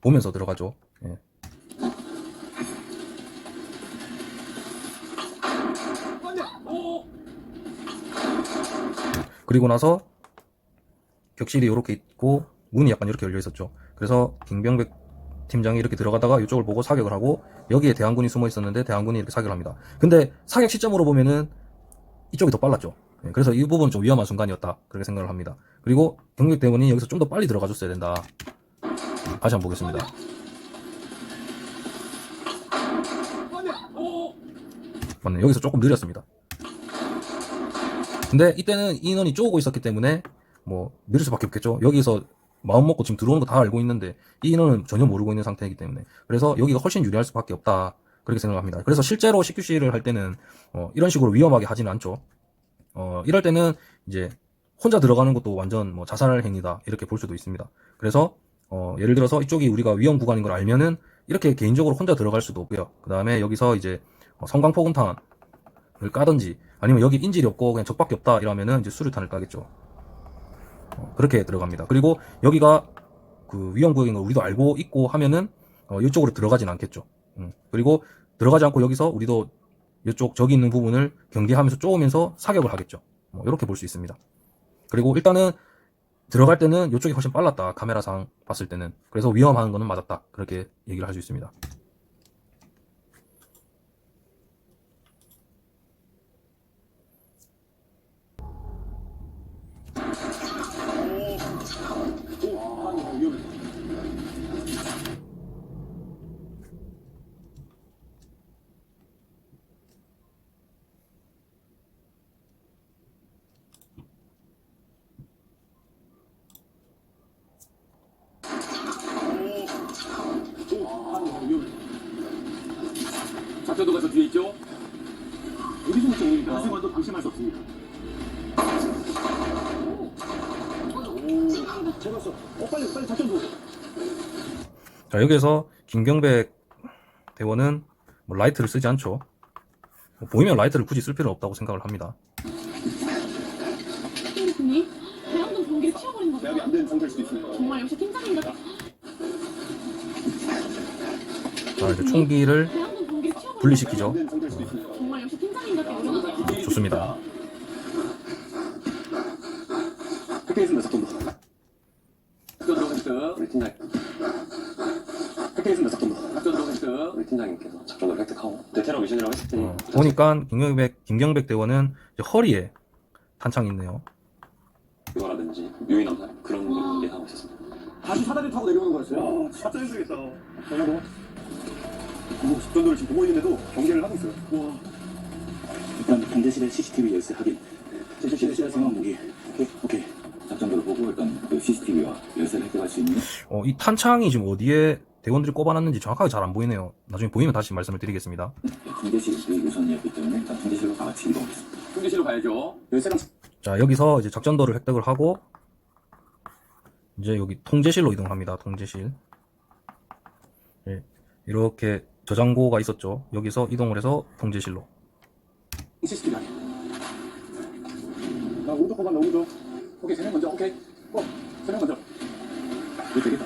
보면서 들어가죠. 예. 그리고 나서 격실이 이렇게 있고 문이 약간 이렇게 열려 있었죠. 그래서 김경백 팀장이 이렇게 들어가다가 이쪽을 보고 사격을 하고 여기에 대항군이 숨어 있었는데 대항군이 이렇게 사격을 합니다. 근데 사격 시점으로 보면은 이쪽이 더 빨랐죠. 예, 그래서 이 부분은 좀 위험한 순간이었다 그렇게 생각을 합니다. 그리고 경백 대원이 여기서 좀 더 빨리 들어가 줬어야 된다. 다시 한번 보겠습니다. 맞네, 여기서 조금 느렸습니다. 근데 이때는 인원이 쪼고 있었기 때문에 뭐 느릴 수밖에 없겠죠. 여기서 마음 먹고 지금 들어오는 거 다 알고 있는데 이 인원은 전혀 모르고 있는 상태이기 때문에, 그래서 여기가 훨씬 유리할 수밖에 없다 그렇게 생각합니다. 그래서 실제로 CQC를 할 때는 이런 식으로 위험하게 하지는 않죠. 이럴 때는 이제 혼자 들어가는 것도 완전 뭐 자살 행위다 이렇게 볼 수도 있습니다. 그래서 예를 들어서 이쪽이 우리가 위험 구간인 걸 알면은 이렇게 개인적으로 혼자 들어갈 수도 없고요. 그 다음에 여기서 이제 성광포근탄을 까든지 아니면 여기 인질이 없고 그냥 적밖에 없다 이러면은 이제 수류탄을 까겠죠. 그렇게 들어갑니다. 그리고 여기가 그 위험 구역인 걸 우리도 알고 있고 하면은 이쪽으로 들어가진 않겠죠. 그리고 들어가지 않고 여기서 우리도 이쪽 저기 있는 부분을 경계하면서 쪼으면서 사격을 하겠죠. 이렇게 볼 수 있습니다. 그리고 일단은 들어갈 때는 이쪽이 훨씬 빨랐다. 카메라상 봤을 때는. 그래서 위험한 거는 맞았다. 그렇게 얘기를 할 수 있습니다. 작전도가 저 뒤에 있죠? 어디서 묻죠, 우리니까. 가슴만도 방심할 수 없습니다. 제발서. 빨리 작전 보세요. 자, 여기에서 김경백 대원은 뭐 라이트를 쓰지 않죠. 보이면 라이트를 굳이 쓸 필요는 없다고 생각을 합니다. 팀장님, 대학동 경기를 치워버린 거죠? 대학이 안 되는 상태일 수도 있습니다. 정말 역시 팀장님 같아. 자, 이제 총기를 대학동 경기를 치워버린 분리시키죠. 안 되는 상태일 수도 있습니다. 거죠? 정말 역시 팀장님 같아. 우리가. 좋습니다. 획득했습니다, 작전도. 작전도 획득. 우리 팀장, 획득했습니다, 작전도. 작전도 획득. 우리 팀장님께서 작전을 획득하고 대테러 미션이라고 했을 때 보니까 김경백 대원은 이제 허리에 탄창이 있네요. 이거라든지 유인 암살 그런 게 하고 있었습니다. 다시 사다리 타고 내려오는 거였어요. 진짜 힘들겠다. 저냐고. 공복 작전도를 지금 보고 있는데도 경계를 하고 있어요. 와. 일단 반대실에 CCTV 열쇠 확인. 실시간 상황 무기. 오케이. 작전도를 보고 일단 그 CCTV와 열쇠를 획득할 수 있는 이 탄창이 지금 어디에 대원들이 꼽아놨는지 정확하게 잘 안 보이네요. 나중에 보이면 다시 말씀을 드리겠습니다. 중대실이 우선이었기 때문에 일단 중대실로 다 같이 이동하겠습니다. 중대실로 가야죠. 열쇠랑 자, 여기서 이제 작전도를 획득을 하고 이제 여기 통제실로 이동합니다. 통제실. 예, 이렇게 저장고가 있었죠. 여기서 이동을 해서 통제실로. CCTV 확인. 나 오른쪽 거만 오른쪽. 오케이, 3명 먼저. 오케이. 3명 먼저. 이거 되겠다.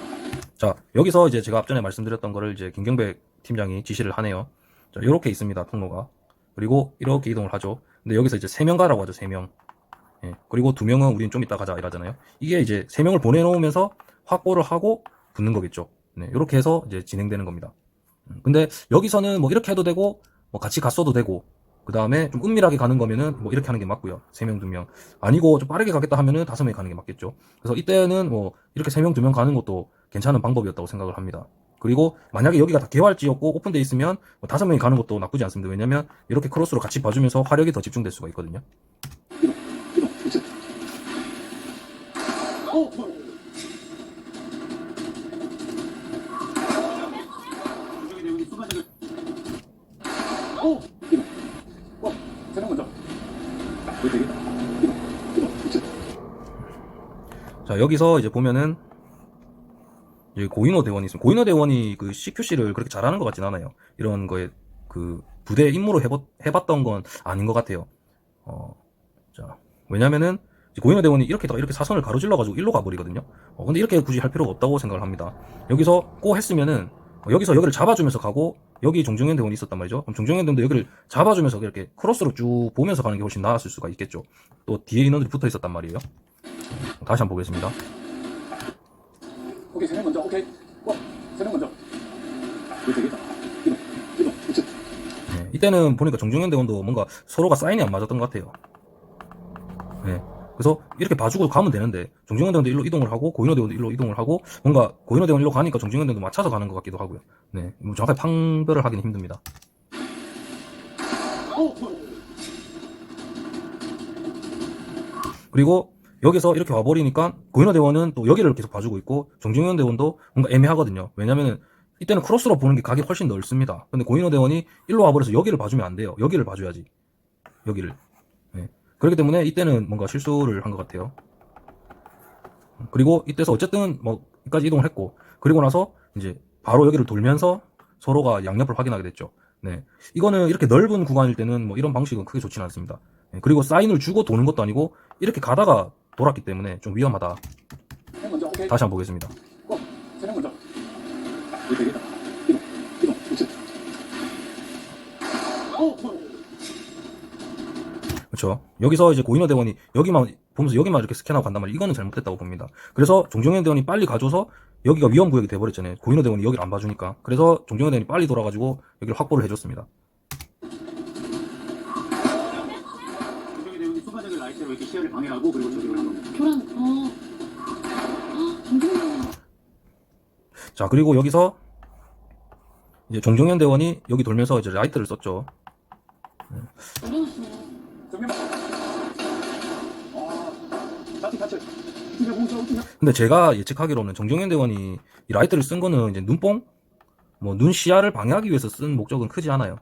자, 여기서 이제 제가 앞전에 말씀드렸던 거를 이제 김경백 팀장이 지시를 하네요. 자, 이렇게 있습니다. 통로가. 그리고 이렇게 이동을 하죠. 근데 여기서 이제 3명 가라고 하죠. 3명. 예, 그리고 2명은 우리는 좀 이따 가자 이러잖아요. 이게 이제 3명을 보내놓으면서 확보를 하고 붙는 거겠죠. 네, 이렇게 해서 이제 진행되는 겁니다. 근데 여기서는 뭐 이렇게 해도 되고 뭐 같이 갔어도 되고 그 다음에 좀 은밀하게 가는 거면은 뭐 이렇게 하는 게 맞고요. 3명, 2명. 아니고 좀 빠르게 가겠다 하면은 5명이 가는 게 맞겠죠. 그래서 이때는 뭐 이렇게 3명, 2명 가는 것도 괜찮은 방법이었다고 생각을 합니다. 그리고 만약에 여기가 다 개활지였고 오픈돼 있으면 뭐 5명이 가는 것도 나쁘지 않습니다. 왜냐면 이렇게 크로스로 같이 봐주면서 화력이 더 집중될 수가 있거든요. 자, 여기서 이제 보면은 이제 고인호 대원이 있습니다. 고인호 대원이 그 CQC를 그렇게 잘하는 것 같진 않아요. 이런 거에 그 부대 임무로 해봤던 건 아닌 것 같아요. 자, 왜냐면은 고인호 대원이 이렇게 사선을 가로질러가지고 일로 가버리거든요. 근데 이렇게 굳이 할 필요가 없다고 생각을 합니다. 여기서 꼭 했으면은 여기서 여기를 잡아주면서 가고 여기 종정현 대원이 있었단 말이죠. 그럼 종정현 대원도 여기를 잡아주면서 이렇게 크로스로 쭉 보면서 가는 게 훨씬 나았을 수가 있겠죠. 또 뒤에 인원들이 붙어 있었단 말이에요. 다시 한번 보겠습니다. 오케이, 3명 먼저. 오케이. 3명 먼저. 이거 되겠다. 이동. 네, 이때는 보니까 정중현 대원도 뭔가 서로가 사인이 안 맞았던 것 같아요. 네, 그래서 이렇게 봐주고 가면 되는데 정중현 대원도 일로 이동을 하고 고인호 대원도 일로 이동을 하고 뭔가 고인호 대원 일로 가니까 정중현 대원도 맞춰서 가는 것 같기도 하고요. 네, 뭐 정확하게 판별을 하기는 힘듭니다. 그리고 여기서 이렇게 와버리니까 고인호 대원은 또 여기를 계속 봐주고 있고 정중현 대원도 뭔가 애매하거든요. 왜냐면은 이때는 크로스로 보는 게 각이 훨씬 넓습니다. 근데 고인호 대원이 일로 와버려서 여기를 봐주면 안 돼요. 여기를 봐줘야지. 여기를. 네. 그렇기 때문에 이때는 뭔가 실수를 한 것 같아요. 그리고 이때서 어쨌든 뭐 여기까지 이동을 했고, 그리고 나서 이제 바로 여기를 돌면서 서로가 양옆을 확인하게 됐죠. 네. 이거는 이렇게 넓은 구간일 때는 뭐 이런 방식은 크게 좋지는 않습니다. 네. 그리고 사인을 주고 도는 것도 아니고 이렇게 가다가 돌았기 때문에 좀 위험하다. 먼저 오케이. 다시 한번 보겠습니다. 세명 먼저. 이거 되겠다. 이동. 그렇지. 그렇죠. 여기서 이제 고인호 대원이 여기만 보면서 여기만 이렇게 스캔하고 간단 말이에요. 이거는 잘못됐다고 봅니다. 그래서 종정현 대원이 빨리 가줘서 여기가 위험 구역이 돼버렸잖아요. 고인호 대원이 여기를 안 봐주니까. 그래서 종정현 대원이 빨리 돌아가지고 여기를 확보를 해줬습니다. 조정희 대원이 수바적인 라이트로 이렇게 시야를 방해하고 그리고 저기로 한 겁니다. 교란, 정중히. 자, 그리고 여기서 이제 종정현 대원이 여기 돌면서 이제 라이트를 썼죠. 어려웠어요. 정면. 같이. 이제 뭉쳐. 근데 제가 예측하기로는 정정현 대원이 이 라이트를 쓴 거는 이제 눈뽕? 뭐 눈 시야를 방해하기 위해서 쓴 목적은 크지 않아요.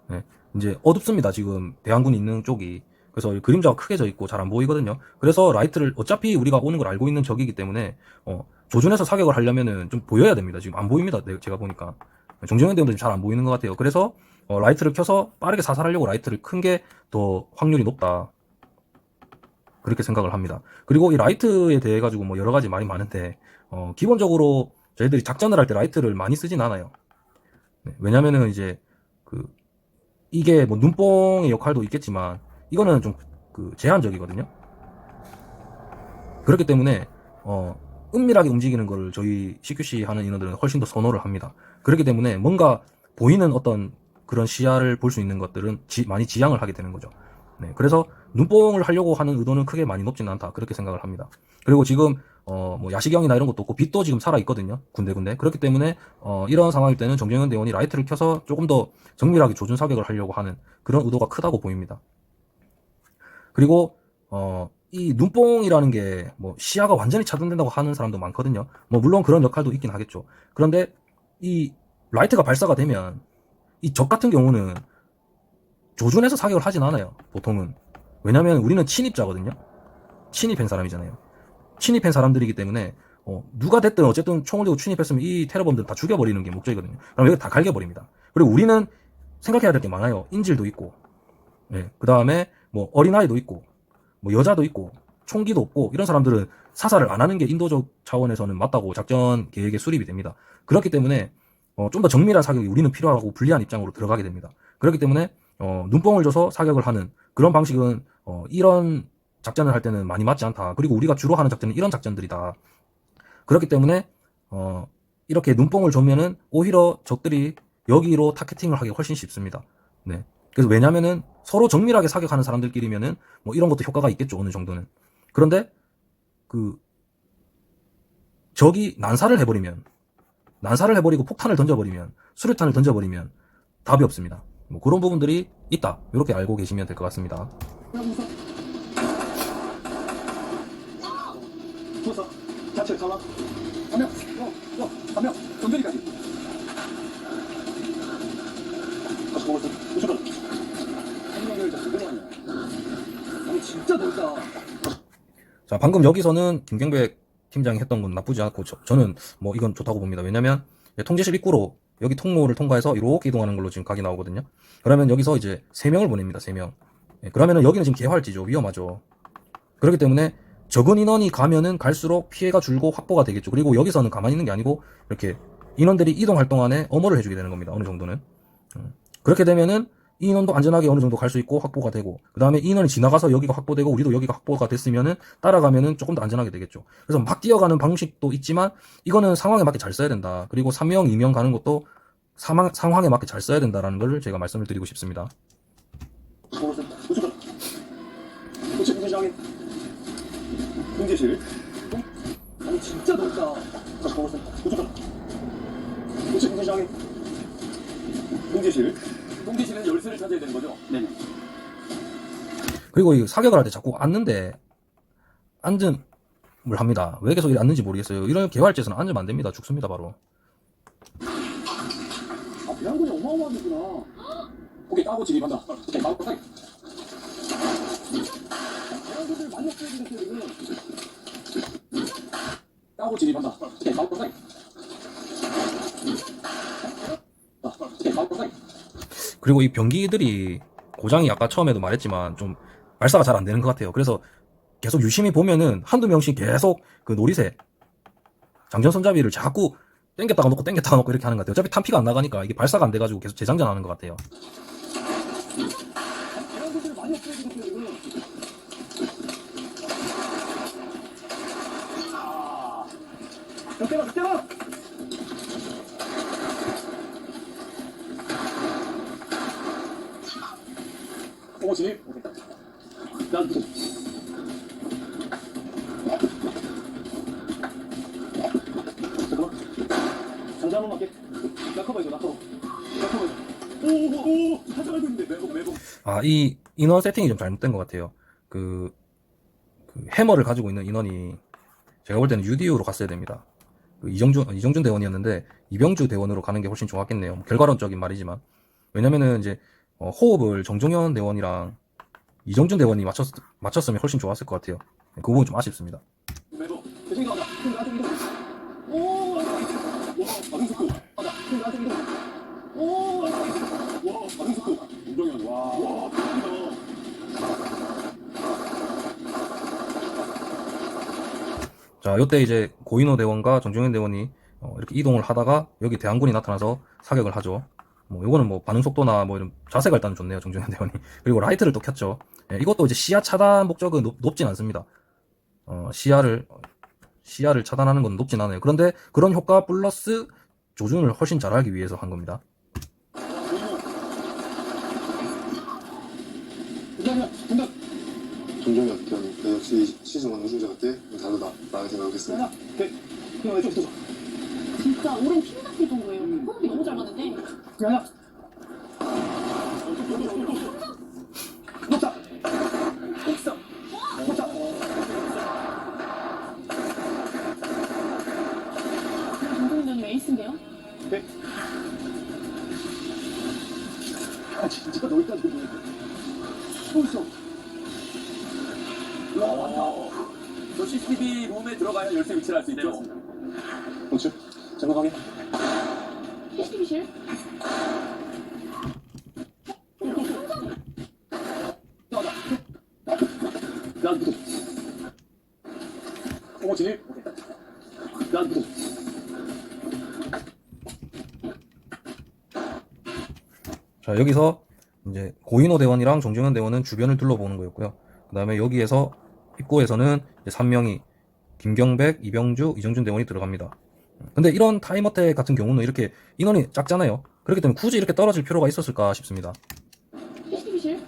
네. 이제 어둡습니다. 지금 대항군이 있는 쪽이. 그래서 그림자가 크게 져 있고 잘 안 보이거든요. 그래서 라이트를 어차피 우리가 오는 걸 알고 있는 적이기 때문에 조준해서 사격을 하려면은 좀 보여야 됩니다. 지금 안 보입니다. 제가 보니까. 정정현 대원도 잘 안 보이는 것 같아요. 그래서 라이트를 켜서 빠르게 사살하려고 라이트를 큰 게 더 확률이 높다. 그렇게 생각을 합니다. 그리고 이 라이트에 대해 가지고 뭐 여러 가지 말이 많은데 기본적으로 저희들이 작전을 할 때 라이트를 많이 쓰진 않아요. 네, 왜냐면은 이제 이게 뭐 눈뽕의 역할도 있겠지만 이거는 좀 제한적이거든요. 그렇기 때문에 은밀하게 움직이는 걸 저희 CQC 하는 인원들은 훨씬 더 선호를 합니다. 그렇기 때문에 뭔가 보이는 어떤 그런 시야를 볼 수 있는 것들은 많이 지양을 하게 되는 거죠. 네, 그래서 눈뽕을 하려고 하는 의도는 크게 많이 높지는 않다. 그렇게 생각을 합니다. 그리고 지금 뭐 야시경이나 이런 것도 없고 빛도 지금 살아 있거든요. 군데군데. 그렇기 때문에 이런 상황일 때는 정정현 대원이 라이트를 켜서 조금 더 정밀하게 조준 사격을 하려고 하는 그런 의도가 크다고 보입니다. 그리고 이 눈뽕이라는 게 뭐 시야가 완전히 차단된다고 하는 사람도 많거든요. 뭐 물론 그런 역할도 있긴 하겠죠. 그런데 이 라이트가 발사가 되면 이 적 같은 경우는 조준해서 사격을 하진 않아요. 보통은. 왜냐면 우리는 침입자거든요. 침입한 사람이잖아요. 침입한 사람들이기 때문에 누가 됐든 어쨌든 총을 들고 침입했으면 이 테러범들은 다 죽여버리는 게 목적이거든요. 그럼 여기 다 갈겨버립니다. 그리고 우리는 생각해야 될 게 많아요. 인질도 있고, 예, 그 다음에 뭐 어린아이도 있고, 뭐 여자도 있고, 총기도 없고, 이런 사람들은 사살을 안 하는 게 인도적 차원에서는 맞다고 작전 계획에 수립이 됩니다. 그렇기 때문에 좀 더 정밀한 사격이 우리는 필요하고 불리한 입장으로 들어가게 됩니다. 그렇기 때문에 눈뽕을 줘서 사격을 하는 그런 방식은 이런 작전을 할 때는 많이 맞지 않다. 그리고 우리가 주로 하는 작전은 이런 작전들이다. 그렇기 때문에 이렇게 눈뽕을 주면은 오히려 적들이 여기로 타겟팅을 하기 훨씬 쉽습니다. 네. 그래서 왜냐면은 서로 정밀하게 사격하는 사람들끼리면은 뭐 이런 것도 효과가 있겠죠. 어느 정도는. 그런데 적이 난사를 해버리고 폭탄을 던져버리면, 수류탄을 던져버리면 답이 없습니다. 뭐 그런 부분들이 있다. 이렇게 알고 계시면 될 것 같습니다. 좋았어. 자체 가만. 한 명. 전전이까지. 다시 먹었어. 무조건. 한 명을 다 제대로 하냐. 아니 진짜 넓다. 자, 방금 여기서는 김경백 팀장이 했던 건 나쁘지 않고 저는 뭐 이건 좋다고 봅니다. 왜냐면 통제실 입구로 여기 통로를 통과해서 이렇게 이동하는 걸로 지금 각이 나오거든요. 그러면 여기서 이제 3명을 보냅니다. 3명. 그러면은 여기는 지금 개활지죠. 위험하죠. 그렇기 때문에 적은 인원이 가면은 갈수록 피해가 줄고 확보가 되겠죠. 그리고 여기서는 가만히 있는 게 아니고 이렇게 인원들이 이동할 동안에 엄호를 해주게 되는 겁니다. 어느 정도는. 그렇게 되면은 이 인원도 안전하게 어느 정도 갈 수 있고 확보가 되고, 그 다음에 이 인원이 지나가서 여기가 확보되고 우리도 여기가 확보가 됐으면은 따라가면은 조금 더 안전하게 되겠죠. 그래서 막 뛰어가는 방식도 있지만 이거는 상황에 맞게 잘 써야 된다. 그리고 3명, 2명 가는 것도 상황에 맞게 잘 써야 된다라는 걸 제가 말씀을 드리고 싶습니다. 먹었어. 무조건. 그렇지. 공제장에. 공제실. 아니 진짜 넓다. 다시 먹었어. 무조건. 그렇지. 공제장에. 공제실. 공제실은 열쇠를 찾아야 되는 거죠? 네네. 그리고 이 사격을 할 때 자꾸 앉는데 앉음을 합니다. 왜 계속 앉는지 모르겠어요. 이런 개활지에서는 앉으면 안 됩니다. 죽습니다 바로. 아, 배양군이 어마어마하겠구나. 오케이, 따고 진입한다. 오케이, 따고 사격. 배양군들 많이 없어야 되겠어요, 지금. 따고 하고 진입한다. 네, 바로 가이. 네, 바로 가이. 그리고 이 병기들이 고장이 아까 처음에도 말했지만 좀 발사가 잘 안 되는 것 같아요. 그래서 계속 유심히 보면은 한두 명씩 계속 그 노릿에 장전 손잡이를 자꾸 땡겼다가 놓고 땡겼다가 놓고 이렇게 하는 것 같아요. 어차피 탄피가 안 나가니까 이게 발사가 안 돼가지고 계속 재장전하는 것 같아요. 때려! 진입. 난 잠깐만. 장전 한번 할게. 나 커버해줘. 오오오 하자고 있는데 매복. 아, 이 인원 세팅이 좀 잘못된 것 같아요. 그 해머를 가지고 있는 인원이 제가 볼 때는 UDU로 갔어야 됩니다. 그 이정준 대원이었는데 이병주 대원으로 가는 게 훨씬 좋았겠네요. 뭐 결과론적인 말이지만. 왜냐면은 이제 호흡을 정종현 대원이랑 이정준 대원이 맞췄으면 훨씬 좋았을 것 같아요. 그 부분 좀 아쉽습니다. 매복. 대신 가자. 오. 와, 반응 속도. 가자. 오. 와, 반응 속도. 운동현. 와, 대박이다. 자, 요때 이제 고인호 대원과 정종현 대원이 이렇게 이동을 하다가 여기 대항군이 나타나서 사격을 하죠. 뭐 요거는 뭐 반응 속도나 뭐 이런 자세가 일단 좋네요, 정종현 대원이. 그리고 라이트를 또 켰죠. 예, 이것도 이제 시야 차단 목적은 높진 않습니다. 시야를 차단하는 건 높진 않아요. 그런데 그런 효과 플러스 조준을 훨씬 잘하기 위해서 한 겁니다. 종종이 어떤 역시 시즌1 우승자 같아? 다르다 라는 생각을 했어요. 그냥 왼쪽 붙어줘. 진짜 오랜 핀 같을 정도예요. 호흡이 너무 잘 맞는데. 야야. 녹자. 녹자. 녹자. 정동현이 에이스인데요? 네. 아 진짜 너희까지 또 있어. 와 많다. 저 CCTV 룸에 들어가야 열쇠 위치를 알 수 있죠. 그렇지. 장난하게. CCTV실? 난 붙어. 진입. 난 붙어. 자, 여기서 이제 고인호 대원이랑 정종현 대원은 주변을 둘러보는 거였고요. 그 다음에 여기에서 입구에서는 이제 3명이 김경백, 이병주, 이정준 대원이 들어갑니다. 근데 이런 타임어택 같은 경우는 이렇게 인원이 작잖아요. 그렇기 때문에 굳이 이렇게 떨어질 필요가 있었을까 싶습니다. CCTV실?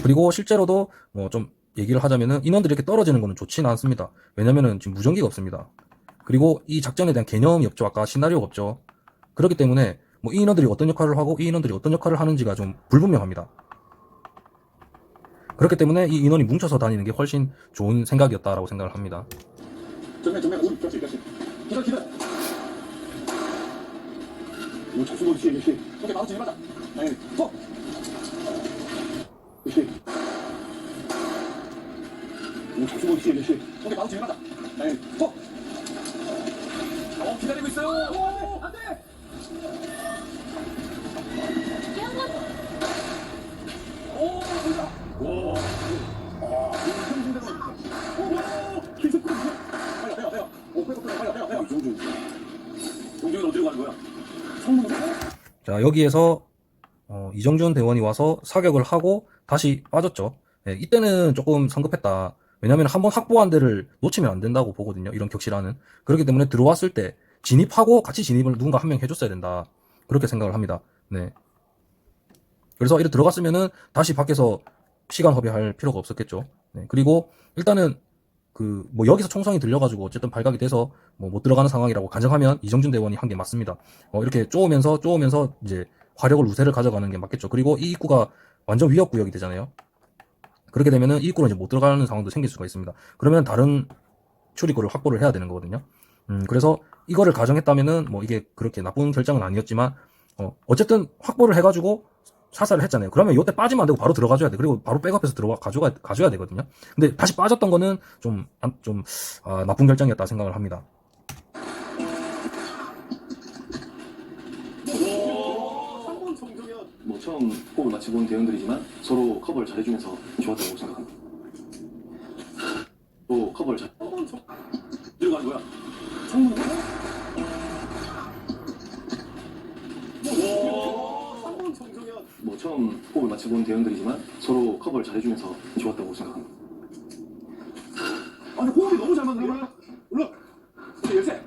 그리고 실제로도 뭐 좀 얘기를 하자면은 인원들이 이렇게 떨어지는 거는 좋지는 않습니다. 왜냐면은 지금 무전기가 없습니다. 그리고 이 작전에 대한 개념이 없죠. 아까 시나리오가 없죠. 그렇기 때문에 뭐 이 인원들이 어떤 역할을 하고 이 인원들이 어떤 역할을 하는지가 좀 불분명합니다. 그렇기 때문에 이 인원이 뭉쳐서 다니는 게 훨씬 좋은 생각이었다라고 생각을 합니다. 정면 그렇지. 기다. 뭐 자수 없이 이렇게. 오케이 바로 진입하자. 네. 고. 이렇게. 뭐 자수 없이 이렇게. 오케이 바로 진입하자. 네. 고. 기다리고 있어요. 오, 안 돼. 오, 보자. 오. 아, 계속 끌어. 빨리. 오, 빨리. 동정이 어디로 가는 거야? 자, 여기에서 이정준 대원이 와서 사격을 하고 다시 빠졌죠. 예, 이때는 조금 성급했다. 왜냐면 한번 확보한 데를 놓치면 안 된다고 보거든요. 이런 격실화는. 그렇기 때문에 들어왔을 때 진입하고 같이 진입을 누군가 한 명 해줬어야 된다. 그렇게 생각을 합니다. 네. 그래서 이렇게 들어갔으면은 다시 밖에서 시간 허비할 필요가 없었겠죠. 네. 그리고 일단은 뭐 여기서 총성이 들려가지고 어쨌든 발각이 돼서 뭐 못 들어가는 상황이라고 가정하면 이정준 대원이 한 게 맞습니다. 이렇게 쪼으면서 이제 화력을 우세를 가져가는 게 맞겠죠. 그리고 이 입구가 완전 위협 구역이 되잖아요. 그렇게 되면은 이 입구로 이제 못 들어가는 상황도 생길 수가 있습니다. 그러면 다른 출입구를 확보를 해야 되는 거거든요. 그래서 이거를 가정했다면은 뭐 이게 그렇게 나쁜 결정은 아니었지만 어쨌든 확보를 해가지고 사살을 했잖아요. 그러면 이때 빠지면 안 되고 바로 들어가줘야 돼. 그리고 바로 백업해서 가져야 되거든요. 근데 다시 빠졌던 거는 좀 나쁜 결정이었다 생각을 합니다. 뭐 처음 호흡을 맞춰본 대원들이지만 서로 커버를 잘해주면서 좋았다고 생각합니다. 또 커버를 잘 이리로 가는 거야. 뭐 처음 호흡을 맞춰본 대원들이지만 서로 커버를 잘해주면서 좋았다고 생각합니다. 아니 호흡이 너무 잘 맞는 거야. 올라. 열쇠.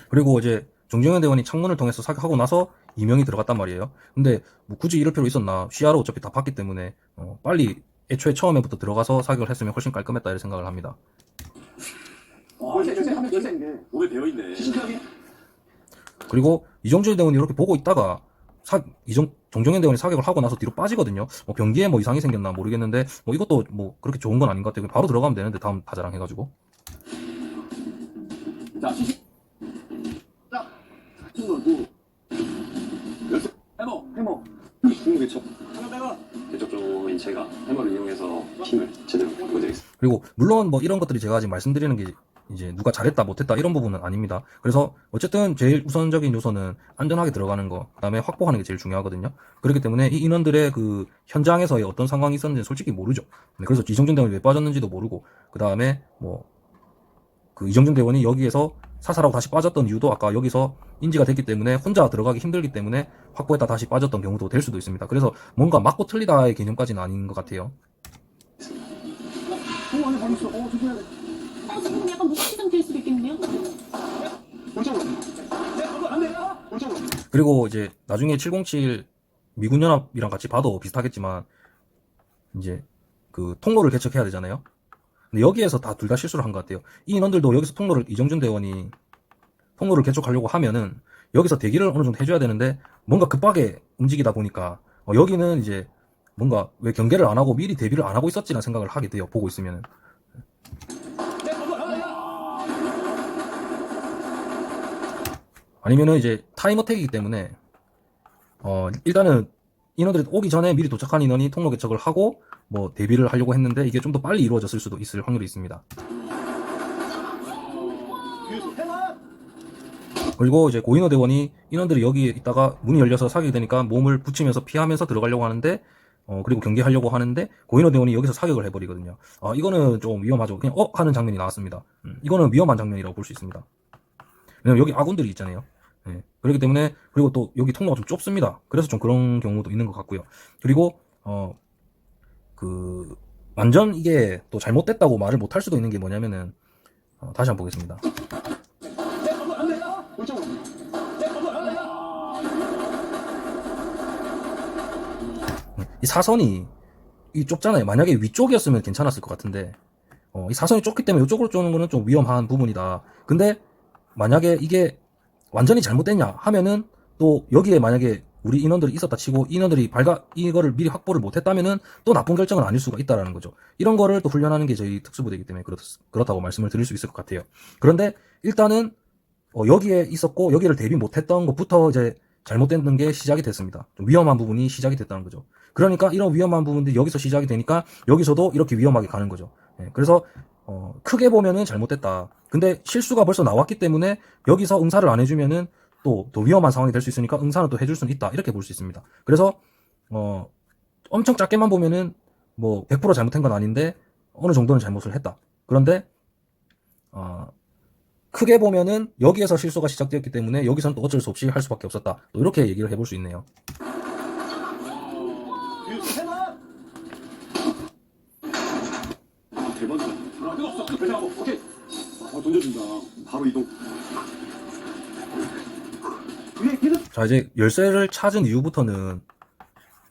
그리고 이제 정정현 대원이 창문을 통해서 사격하고 나서 이명이 들어갔단 말이에요. 근데 뭐 굳이 이럴 필요 있었나? 시야로 어차피 다 봤기 때문에 빨리 애초에 처음에부터 들어가서 사격을 했으면 훨씬 깔끔했다 이런 생각을 합니다. 열쇠 하면 열쇠인 게 몸에 배어있네. 신기하게. 그리고 이정준 대원이 이렇게 보고 있다가 정정현 대원이 사격을 하고 나서 뒤로 빠지거든요. 뭐 병기에 뭐 이상이 생겼나 모르겠는데 뭐 이것도 뭐 그렇게 좋은 건 아닌 것 같아요. 바로 들어가면 되는데 다음 타자랑 해가지고. 자 시식. 자. 신고고. 열쇠. 해머. 힘 개척. 하나 빼가. 개척적인 제가 해머를 이용해서 힘을 제대로 보여드리겠습니다. 그리고 물론 뭐 이런 것들이 제가 지금 말씀드리는 게 이제 누가 잘했다 못했다 이런 부분은 아닙니다. 그래서 어쨌든 제일 우선적인 요소는 안전하게 들어가는 거, 그다음에 확보하는 게 제일 중요하거든요. 그렇기 때문에 이 인원들의 그 현장에서의 어떤 상황이 있었는지 솔직히 모르죠. 그래서 이정준 대원이 왜 빠졌는지도 모르고, 그다음에 뭐 그 이정준 대원이 여기에서 사살하고 다시 빠졌던 이유도 아까 여기서 인지가 됐기 때문에 혼자 들어가기 힘들기 때문에 확보했다 다시 빠졌던 경우도 될 수도 있습니다. 그래서 뭔가 맞고 틀리다의 개념까지는 아닌 것 같아요. 안에 방 있어. 조심해야 돼. 지금 약간 무섭게 상태일 수도 있겠는데요? 골쪽으로. 안 돼. 골쪽으로. 그리고 이제 나중에 707 미군연합이랑 같이 봐도 비슷하겠지만 이제 그 통로를 개척해야 되잖아요. 근데 여기에서 둘 다 실수를 한 것 같아요. 이 인원들도 여기서 이정준 대원이 통로를 개척하려고 하면은 여기서 대기를 어느 정도 해줘야 되는데 뭔가 급하게 움직이다 보니까 여기는 이제 뭔가 왜 경계를 안 하고 미리 대비를 안 하고 있었지라는 생각을 하게 돼요. 보고 있으면은. 아니면은 이제 타임 어택이기 때문에 일단은 인원들이 오기 전에 미리 도착한 인원이 통로 개척을 하고 뭐 대비를 하려고 했는데 이게 좀 더 빨리 이루어졌을 수도 있을 확률이 있습니다. 그리고 이제 고인호 대원이 인원들이 여기 있다가 문이 열려서 사격이 되니까 몸을 붙이면서 피하면서 들어가려고 하는데 그리고 경계하려고 하는데 고인호 대원이 여기서 사격을 해버리거든요. 이거는 좀 위험하죠. 그냥 하는 장면이 나왔습니다. 이거는 위험한 장면이라고 볼 수 있습니다. 왜냐면 여기 아군들이 있잖아요. 네. 그렇기 때문에, 그리고 또 여기 통로가 좀 좁습니다. 그래서 좀 그런 경우도 있는 것 같고요. 그리고 완전 이게 또 잘못됐다고 말을 못할 수도 있는 게 뭐냐면은 다시 한번 보겠습니다. 이 사선이 좁잖아요. 만약에 위쪽이었으면 괜찮았을 것 같은데 이 사선이 좁기 때문에 이쪽으로 쪼는 거는 좀 위험한 부분이다. 근데 만약에 이게 완전히 잘못됐냐 하면은 또 여기에 만약에 우리 인원들이 있었다 치고 인원들이 이거를 미리 확보를 못했다면은 또 나쁜 결정은 아닐 수가 있다라는 거죠. 이런 거를 또 훈련하는 게 저희 특수부대이기 때문에 그렇다고 말씀을 드릴 수 있을 것 같아요. 그런데 일단은 여기에 있었고 여기를 대비 못했던 것부터 이제 잘못된 게 시작이 됐습니다. 좀 위험한 부분이 시작이 됐다는 거죠. 그러니까 이런 위험한 부분들이 여기서 시작이 되니까 여기서도 이렇게 위험하게 가는 거죠. 그래서 크게 보면은 잘못됐다. 근데 실수가 벌써 나왔기 때문에 여기서 응사를 안 해주면은 또 위험한 상황이 될 수 있으니까 응사는 또 해줄 수는 있다. 이렇게 볼 수 있습니다. 그래서 엄청 작게만 보면은 뭐 100% 잘못한 건 아닌데 어느 정도는 잘못을 했다. 그런데 크게 보면은 여기에서 실수가 시작되었기 때문에 여기서는 또 어쩔 수 없이 할 수밖에 없었다. 또 이렇게 얘기를 해볼 수 있네요. 대박이다. 오케이. 던져준다. 바로 이동. 자, 이제 열쇠를 찾은 이후부터는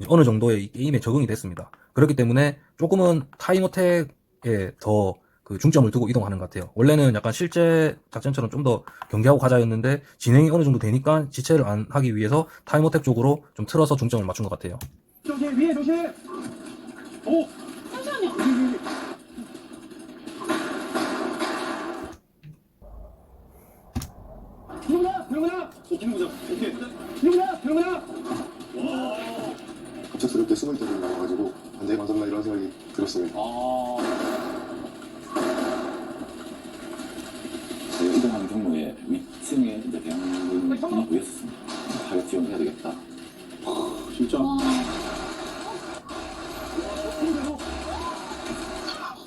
어느 정도의 이 게임에 적응이 됐습니다. 그렇기 때문에 조금은 타임 어택에 더 그 중점을 두고 이동하는 것 같아요. 원래는 약간 실제 작전처럼 좀 더 경계하고 가자였는데 진행이 어느 정도 되니까 지체를 안 하기 위해서 타임 어택 쪽으로 좀 틀어서 중점을 맞춘 것 같아요. 조심, 위에 조심. 오. 잠시만요. 기능구나. 기능구나. 오케이. 기능구나. 기능구나. 제가 이동하는 경로에 위층에 이제 대한민국이 보였었습니다. 자격 지원해야 되겠다. 진짜 와.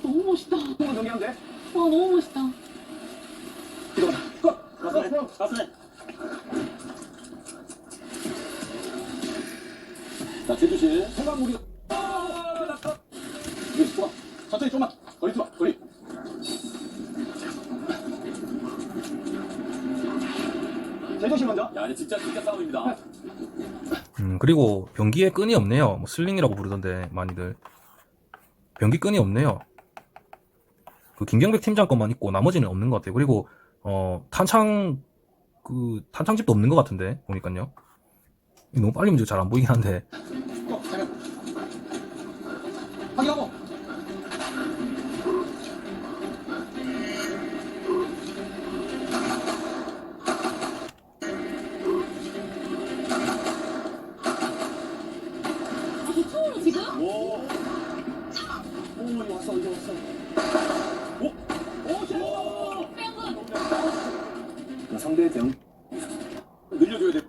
너무 멋있다. 와, 한번 정리하면 돼. 너무 멋있다. 이동. 끝. 가스네. 가스네. 자, 제주시 생각물이. 좋아. 천천히 좀만. 거리 좋아. 거리. 제조시 먼저. 야, 이제 진짜 싸움입니다. 그리고 변기에 끈이 없네요. 뭐 슬링이라고 부르던데 많이들. 변기 끈이 없네요. 그 김경백 팀장 것만 있고 나머지는 없는 것 같아요. 그리고 탄창집도 없는 것 같은데 보니까요. 너무 빨리 문제가 잘 안 보이긴 한데. 확인하고. 저 처음으로 지금? 오, 이거 왔어, 이거 왔어. 뺑글. 상대에 대한 늘려줘야 돼.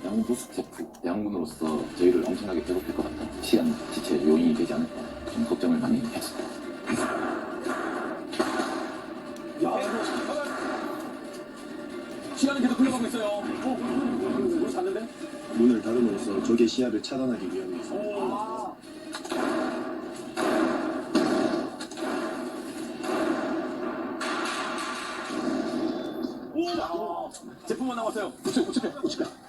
양군 보수 셰프, 양군으로서 저희를 엄청나게 괴롭힐 것 같다. 시간 지체 요인이 되지 않을까 좀 걱정을 많이 했습니다. 시간이 계속 흘러가고 있어요. 우리 잤는데? 문을 닫음으로써 적의 시야를 차단하기 위함이었습니다. 제품만 남았어요. 우측. 우측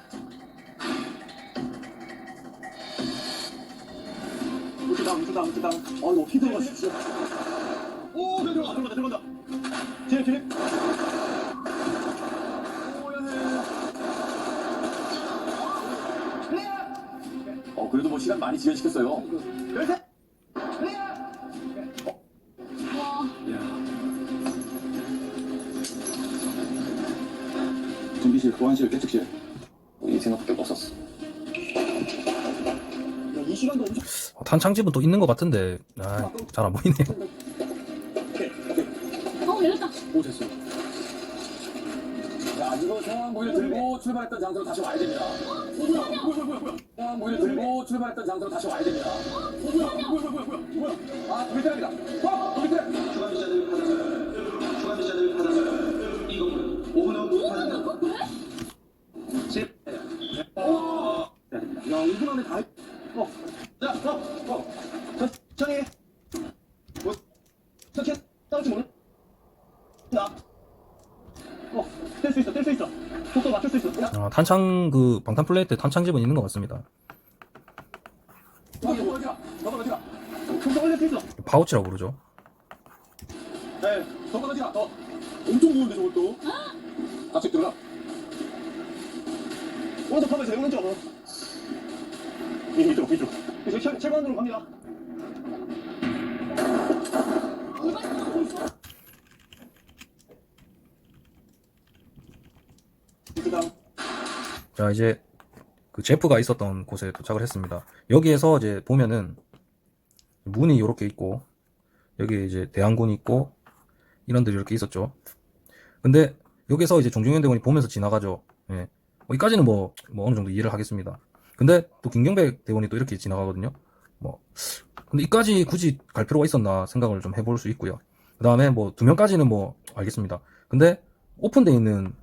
다음. 이거 휘들어갔어, 진짜. 오, 들어간다. 진입. 그래도 뭐 시간 많이 지연시켰어요. 와. 준비실, 보안실, 깨측실. 이 생각밖에 없었어. 이 시간도 엄청. 탄창집은 또 있는 것 같은데 잘 안 보이네요. 열렸다. 오, 됐어. 자, 이거 상황부위를 들고 출발했던 장소로 다시 와야 됩니다. 뭐야. 상황부위를 들고 출발했던 장소로 다시 와야 됩니다. 뭐야. 아, 돌리트랍니다. 돌리트랍. 추가 미션을 받아서 이건 5분 후 도착합니다. 야, 5분 안에 다 했. 천천히 해. 천천히 싸울지 모르. 뗄 수 있어. 속도 맞출 수 있어. 탄창 방탄 플레이트 탄창집은 있는 것 같습니다. 넘어가지마. 속도 올릴 수 있어. 파우치라고 부르죠. 네, 넘어가지마. 엄청 무거운데 저것도. 같이 들어가. 오른쪽 커버 있어요. 오른쪽. 이쪽. 이제 철관으로 갑니다. 자, 이제 그 제프가 있었던 곳에 도착을 했습니다. 여기에서 이제 보면은 문이 이렇게 있고 여기 이제 대항군이 있고 인원들이 이렇게 있었죠. 근데 여기서 이제 종중현 대원이 보면서 지나가죠. 예. 여기까지는 뭐 어느 정도 이해를 하겠습니다. 근데 또 김경백 대원이 또 이렇게 지나가거든요. 근데 이까지 굳이 갈 필요가 있었나 생각을 좀 해볼 수 있고요. 그 다음에 뭐 2명까지는 뭐 알겠습니다. 근데 오픈되어 있는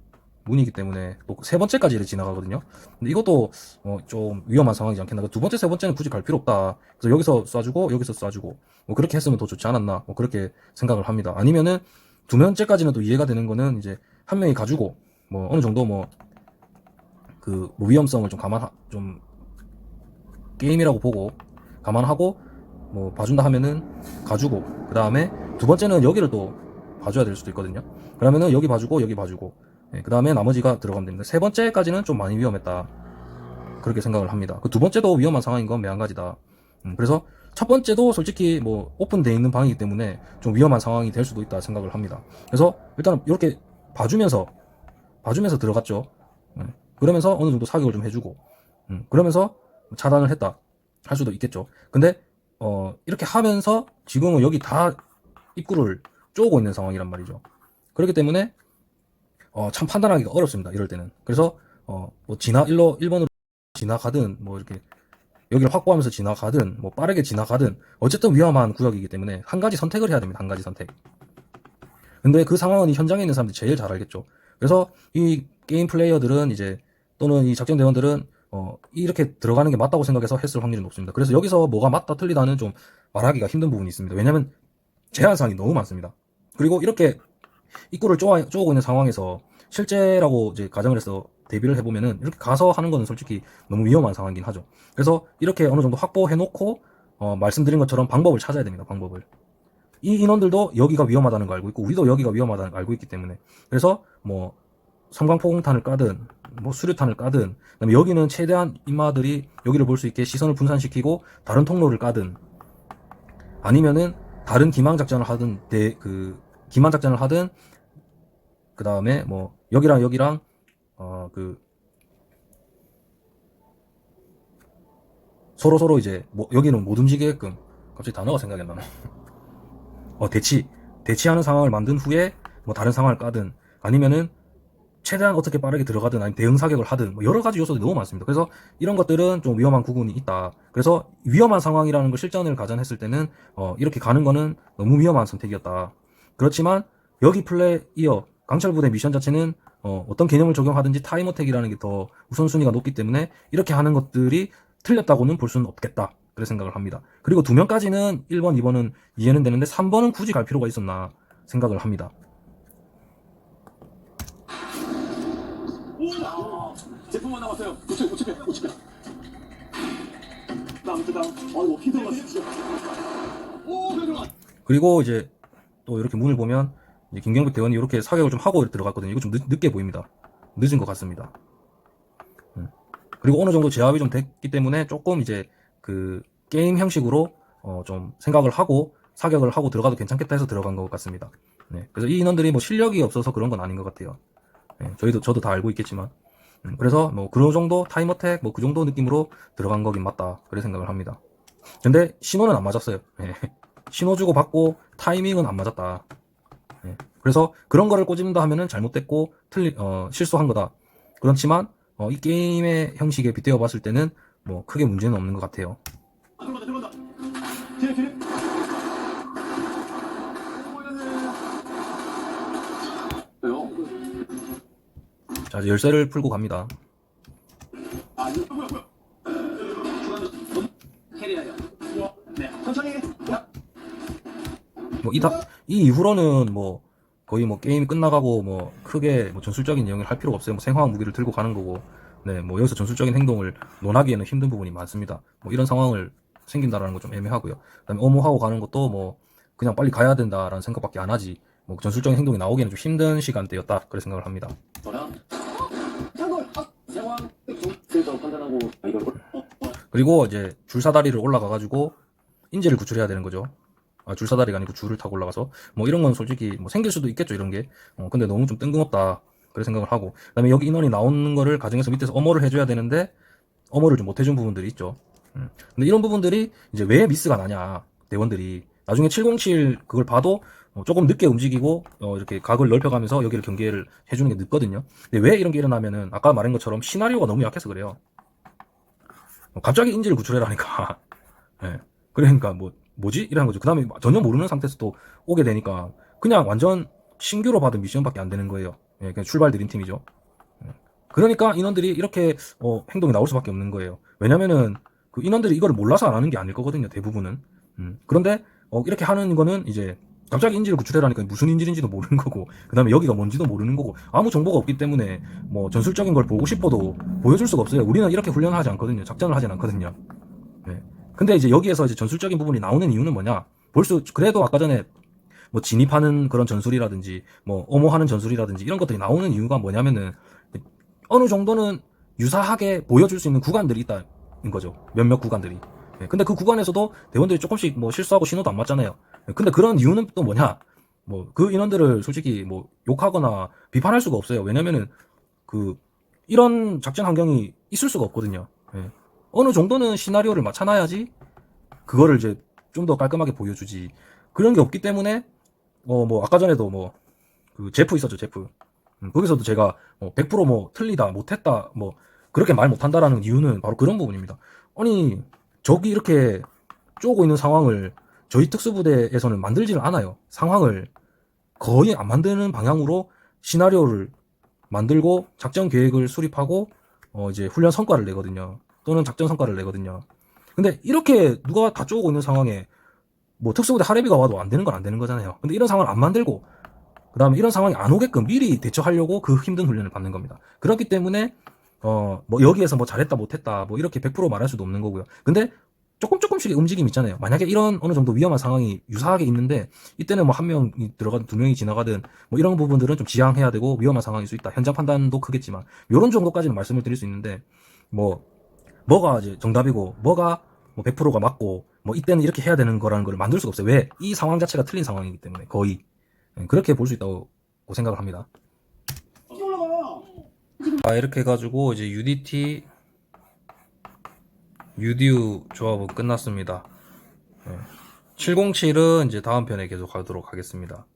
문이기 때문에 또 세 번째까지 지나가거든요. 근데 이것도 좀 위험한 상황이지 않겠나. 두 번째, 세 번째는 굳이 갈 필요 없다. 그래서 여기서 쏴주고 뭐 그렇게 했으면 더 좋지 않았나. 뭐 그렇게 생각을 합니다. 아니면은 두 번째까지는 또 이해가 되는 거는 이제 한 명이 가지고 뭐 어느 정도 뭐 위험성을 좀 게임이라고 보고 감안하고 뭐 봐준다 하면은 가주고, 그 다음에 두 번째는 여기를 또 봐줘야 될 수도 있거든요. 그러면은 여기 봐주고 그 다음에 나머지가 들어가면 됩니다. 세 번째까지는 좀 많이 위험했다, 그렇게 생각을 합니다. 그 두 번째도 위험한 상황인 건 매한가지다. 그래서 첫 번째도 솔직히 뭐 오픈되어 있는 방이기 때문에 좀 위험한 상황이 될 수도 있다 생각을 합니다. 그래서 일단 이렇게 봐주면서 봐주면서 들어갔죠. 그러면서 어느 정도 사격을 좀 해주고, 그러면서 차단을 했다 할 수도 있겠죠. 근데 이렇게 하면서 지금은 여기 다 입구를 쪼고 있는 상황이란 말이죠. 그렇기 때문에 참 판단하기가 어렵습니다. 이럴 때는. 그래서 뭐 일본으로 지나가든 뭐 이렇게 여기를 확보하면서 지나가든 뭐 빠르게 지나가든 어쨌든 위험한 구역이기 때문에 한 가지 선택을 해야 됩니다. 한 가지 선택. 근데 그 상황은 이 현장에 있는 사람들이 제일 잘 알겠죠. 그래서 이 게임 플레이어들은 이제 또는 이 작전 대원들은 이렇게 들어가는 게 맞다고 생각해서 했을 확률이 높습니다. 그래서 여기서 뭐가 맞다 틀리다는 좀 말하기가 힘든 부분이 있습니다. 왜냐하면 제한사항이 너무 많습니다. 그리고 이렇게 입구를 쪼고 있는 상황에서 실제라고 이제 가정을 해서 대비를 해보면은 이렇게 가서 하는 거는 솔직히 너무 위험한 상황이긴 하죠. 그래서 이렇게 어느 정도 확보해놓고 말씀드린 것처럼 방법을 찾아야 됩니다. 방법을. 이 인원들도 여기가 위험하다는 거 알고 있고 우리도 여기가 위험하다는 거 알고 있기 때문에 그래서 뭐 섬광포공탄을 까든 뭐 수류탄을 까든 그다음에 여기는 최대한 인마들이 여기를 볼 수 있게 시선을 분산시키고 다른 통로를 까든 아니면은 다른 기망 작전을 하든 기만 작전을 하든 그 다음에 뭐 여기랑 서로 이제 뭐 여기는 못 움직이게끔 갑자기 단어가 생각이 안 나네. 대치하는 상황을 만든 후에 뭐 다른 상황을 까든 아니면은 최대한 어떻게 빠르게 들어가든 아니면 대응 사격을 하든 뭐 여러 가지 요소들이 너무 많습니다. 그래서 이런 것들은 좀 위험한 구분이 있다. 그래서 위험한 상황이라는 걸 실전을 가정했을 때는 이렇게 가는 거는 너무 위험한 선택이었다. 그렇지만 여기 플레이어 강철부대 미션 자체는 어떤 개념을 적용하든지 타임어택이라는 게 더 우선순위가 높기 때문에 이렇게 하는 것들이 틀렸다고는 볼 수는 없겠다. 그런 생각을 합니다. 그리고 2명까지는 1번, 2번은 이해는 되는데 3번은 굳이 갈 필요가 있었나 생각을 합니다. 제품만 남았어요. 우측에. 다음. 아이고, 피 들어갔어, 진짜. 오, 들어가. 그리고 이제 또 이렇게 문을 보면 이제 김경백 대원이 이렇게 사격을 좀 하고 들어갔거든요. 이거 좀 늦게 보입니다. 늦은 것 같습니다. 그리고 어느 정도 제압이 좀 됐기 때문에 조금 이제 그 게임 형식으로 좀 생각을 하고 사격을 하고 들어가도 괜찮겠다 해서 들어간 것 같습니다. 네. 그래서 이 인원들이 뭐 실력이 없어서 그런 건 아닌 것 같아요. 네. 저도 다 알고 있겠지만. 그래서 뭐 그 정도 타임어택 뭐 그 정도 느낌으로 들어간 거긴 맞다. 그래 생각을 합니다. 근데 신호는 안 맞았어요. 네. 신호 주고 받고 타이밍은 안 맞았다. 네. 그래서 그런 거를 꼬집는다 하면은 잘못됐고 실수한 거다. 그렇지만 이 게임의 형식에 빗대어 봤을 때는 뭐 크게 문제는 없는 것 같아요. 들어간다. 뒤에. 왜요? 자, 이제 열쇠를 풀고 갑니다. 뭐야. 캐리하여. 네, 천천히. 뭐 이 이후로는 뭐 거의 뭐 게임이 끝나가고 뭐 크게 뭐 전술적인 내용을 할 필요가 없어요. 뭐 생화학 무기를 들고 가는 거고, 네, 뭐 여기서 전술적인 행동을 논하기에는 힘든 부분이 많습니다. 뭐 이런 상황을 생긴다라는 거 좀 애매하고요. 그다음에 어모하고 가는 것도 뭐 그냥 빨리 가야 된다라는 생각밖에 안 하지. 뭐 전술적인 행동이 나오기에는 좀 힘든 시간대였다. 그렇게 생각을 합니다. 그래서 판단하고 이걸 그리고 이제 줄사다리를 올라가가지고 인재를 구출해야 되는 거죠. 줄사다리가 아니고 줄을 타고 올라가서 뭐 이런 건 솔직히 뭐 생길 수도 있겠죠, 이런 게. 근데 너무 좀 뜬금없다. 그래 생각을 하고, 그다음에 여기 인원이 나오는 거를 가정해서 밑에서 엄호를 해줘야 되는데 엄호를 좀 못해준 부분들이 있죠. 근데 이런 부분들이 이제 왜 미스가 나냐, 대원들이 나중에 707 그걸 봐도 조금 늦게 움직이고 이렇게 각을 넓혀가면서 여기를 경계를 해주는 게 늦거든요. 근데 왜 이런 게 일어나면은 아까 말한 것처럼 시나리오가 너무 약해서 그래요. 갑자기 인지를 구출해라니까. 네. 그러니까 뭐지? 이라는 거죠. 그 다음에 전혀 모르는 상태에서 또 오게 되니까 그냥 완전 신규로 받은 미션밖에 안 되는 거예요. 예, 그냥 출발 드림팀이죠. 그러니까 인원들이 이렇게 행동이 나올 수밖에 없는 거예요. 왜냐면은 그 인원들이 이걸 몰라서 안 하는 게 아닐 거거든요, 대부분은. 그런데 이렇게 하는 거는 이제 갑자기 인지를 구출해라니까 무슨 인질인지도 모르는 거고, 그 다음에 여기가 뭔지도 모르는 거고, 아무 정보가 없기 때문에 뭐 전술적인 걸 보고 싶어도 보여줄 수가 없어요. 우리는 이렇게 훈련을 하지 않거든요. 작전을 하진 않거든요. 네. 근데 이제 여기에서 이제 전술적인 부분이 나오는 이유는 뭐냐? 그래도 아까 전에 뭐 진입하는 그런 전술이라든지 뭐 엄호하는 전술이라든지 이런 것들이 나오는 이유가 뭐냐면은 어느 정도는 유사하게 보여줄 수 있는 구간들이 있다는 거죠. 몇몇 구간들이. 네. 근데 그 구간에서도 대원들이 조금씩 뭐 실수하고 신호도 안 맞잖아요. 근데 그런 이유는 또 뭐냐? 뭐 그 인원들을 솔직히 뭐 욕하거나 비판할 수가 없어요. 왜냐면은 이런 작전 환경이 있을 수가 없거든요. 예. 어느 정도는 시나리오를 맞춰놔야지 그거를 이제 좀 더 깔끔하게 보여주지. 그런 게 없기 때문에 뭐 아까 전에도 그 제프 있었죠, 제프. 거기서도 제가 100% 틀리다, 못했다, 그렇게 말 못한다라는 이유는 바로 그런 부분입니다. 아니, 적이 이렇게 쪼고 있는 상황을 저희 특수부대에서는 만들지를 않아요. 상황을 거의 안 만드는 방향으로 시나리오를 만들고 작전 계획을 수립하고 이제 훈련 성과를 내거든요. 또는 작전 성과를 내거든요. 근데 이렇게 누가 다 쪼고 있는 상황에 특수부대 하레비가 와도 안 되는 건 안 되는 거잖아요. 근데 이런 상황을 안 만들고 그 다음에 이런 상황이 안 오게끔 미리 대처하려고 그 힘든 훈련을 받는 겁니다. 그렇기 때문에 여기에서 잘했다 못했다 이렇게 100% 말할 수도 없는 거고요. 근데 조금씩의 움직임 있잖아요. 만약에 이런 어느 정도 위험한 상황이 유사하게 있는데 이때는 한 명이 들어가든 두 명이 지나가든 이런 부분들은 좀 지양해야 되고 위험한 상황일 수 있다. 현장 판단도 크겠지만 이런 정도까지는 말씀을 드릴 수 있는데 뭐가 이제 정답이고 뭐가 100%가 맞고 이때는 이렇게 해야 되는 거라는 걸 만들 수가 없어요. 왜? 이 상황 자체가 틀린 상황이기 때문에 거의 그렇게 볼 수 있다고 생각을 합니다. 이렇게 해가지고 이제 UDT UDU 조합은 끝났습니다. 707은 이제 다음 편에 계속 가도록 하겠습니다.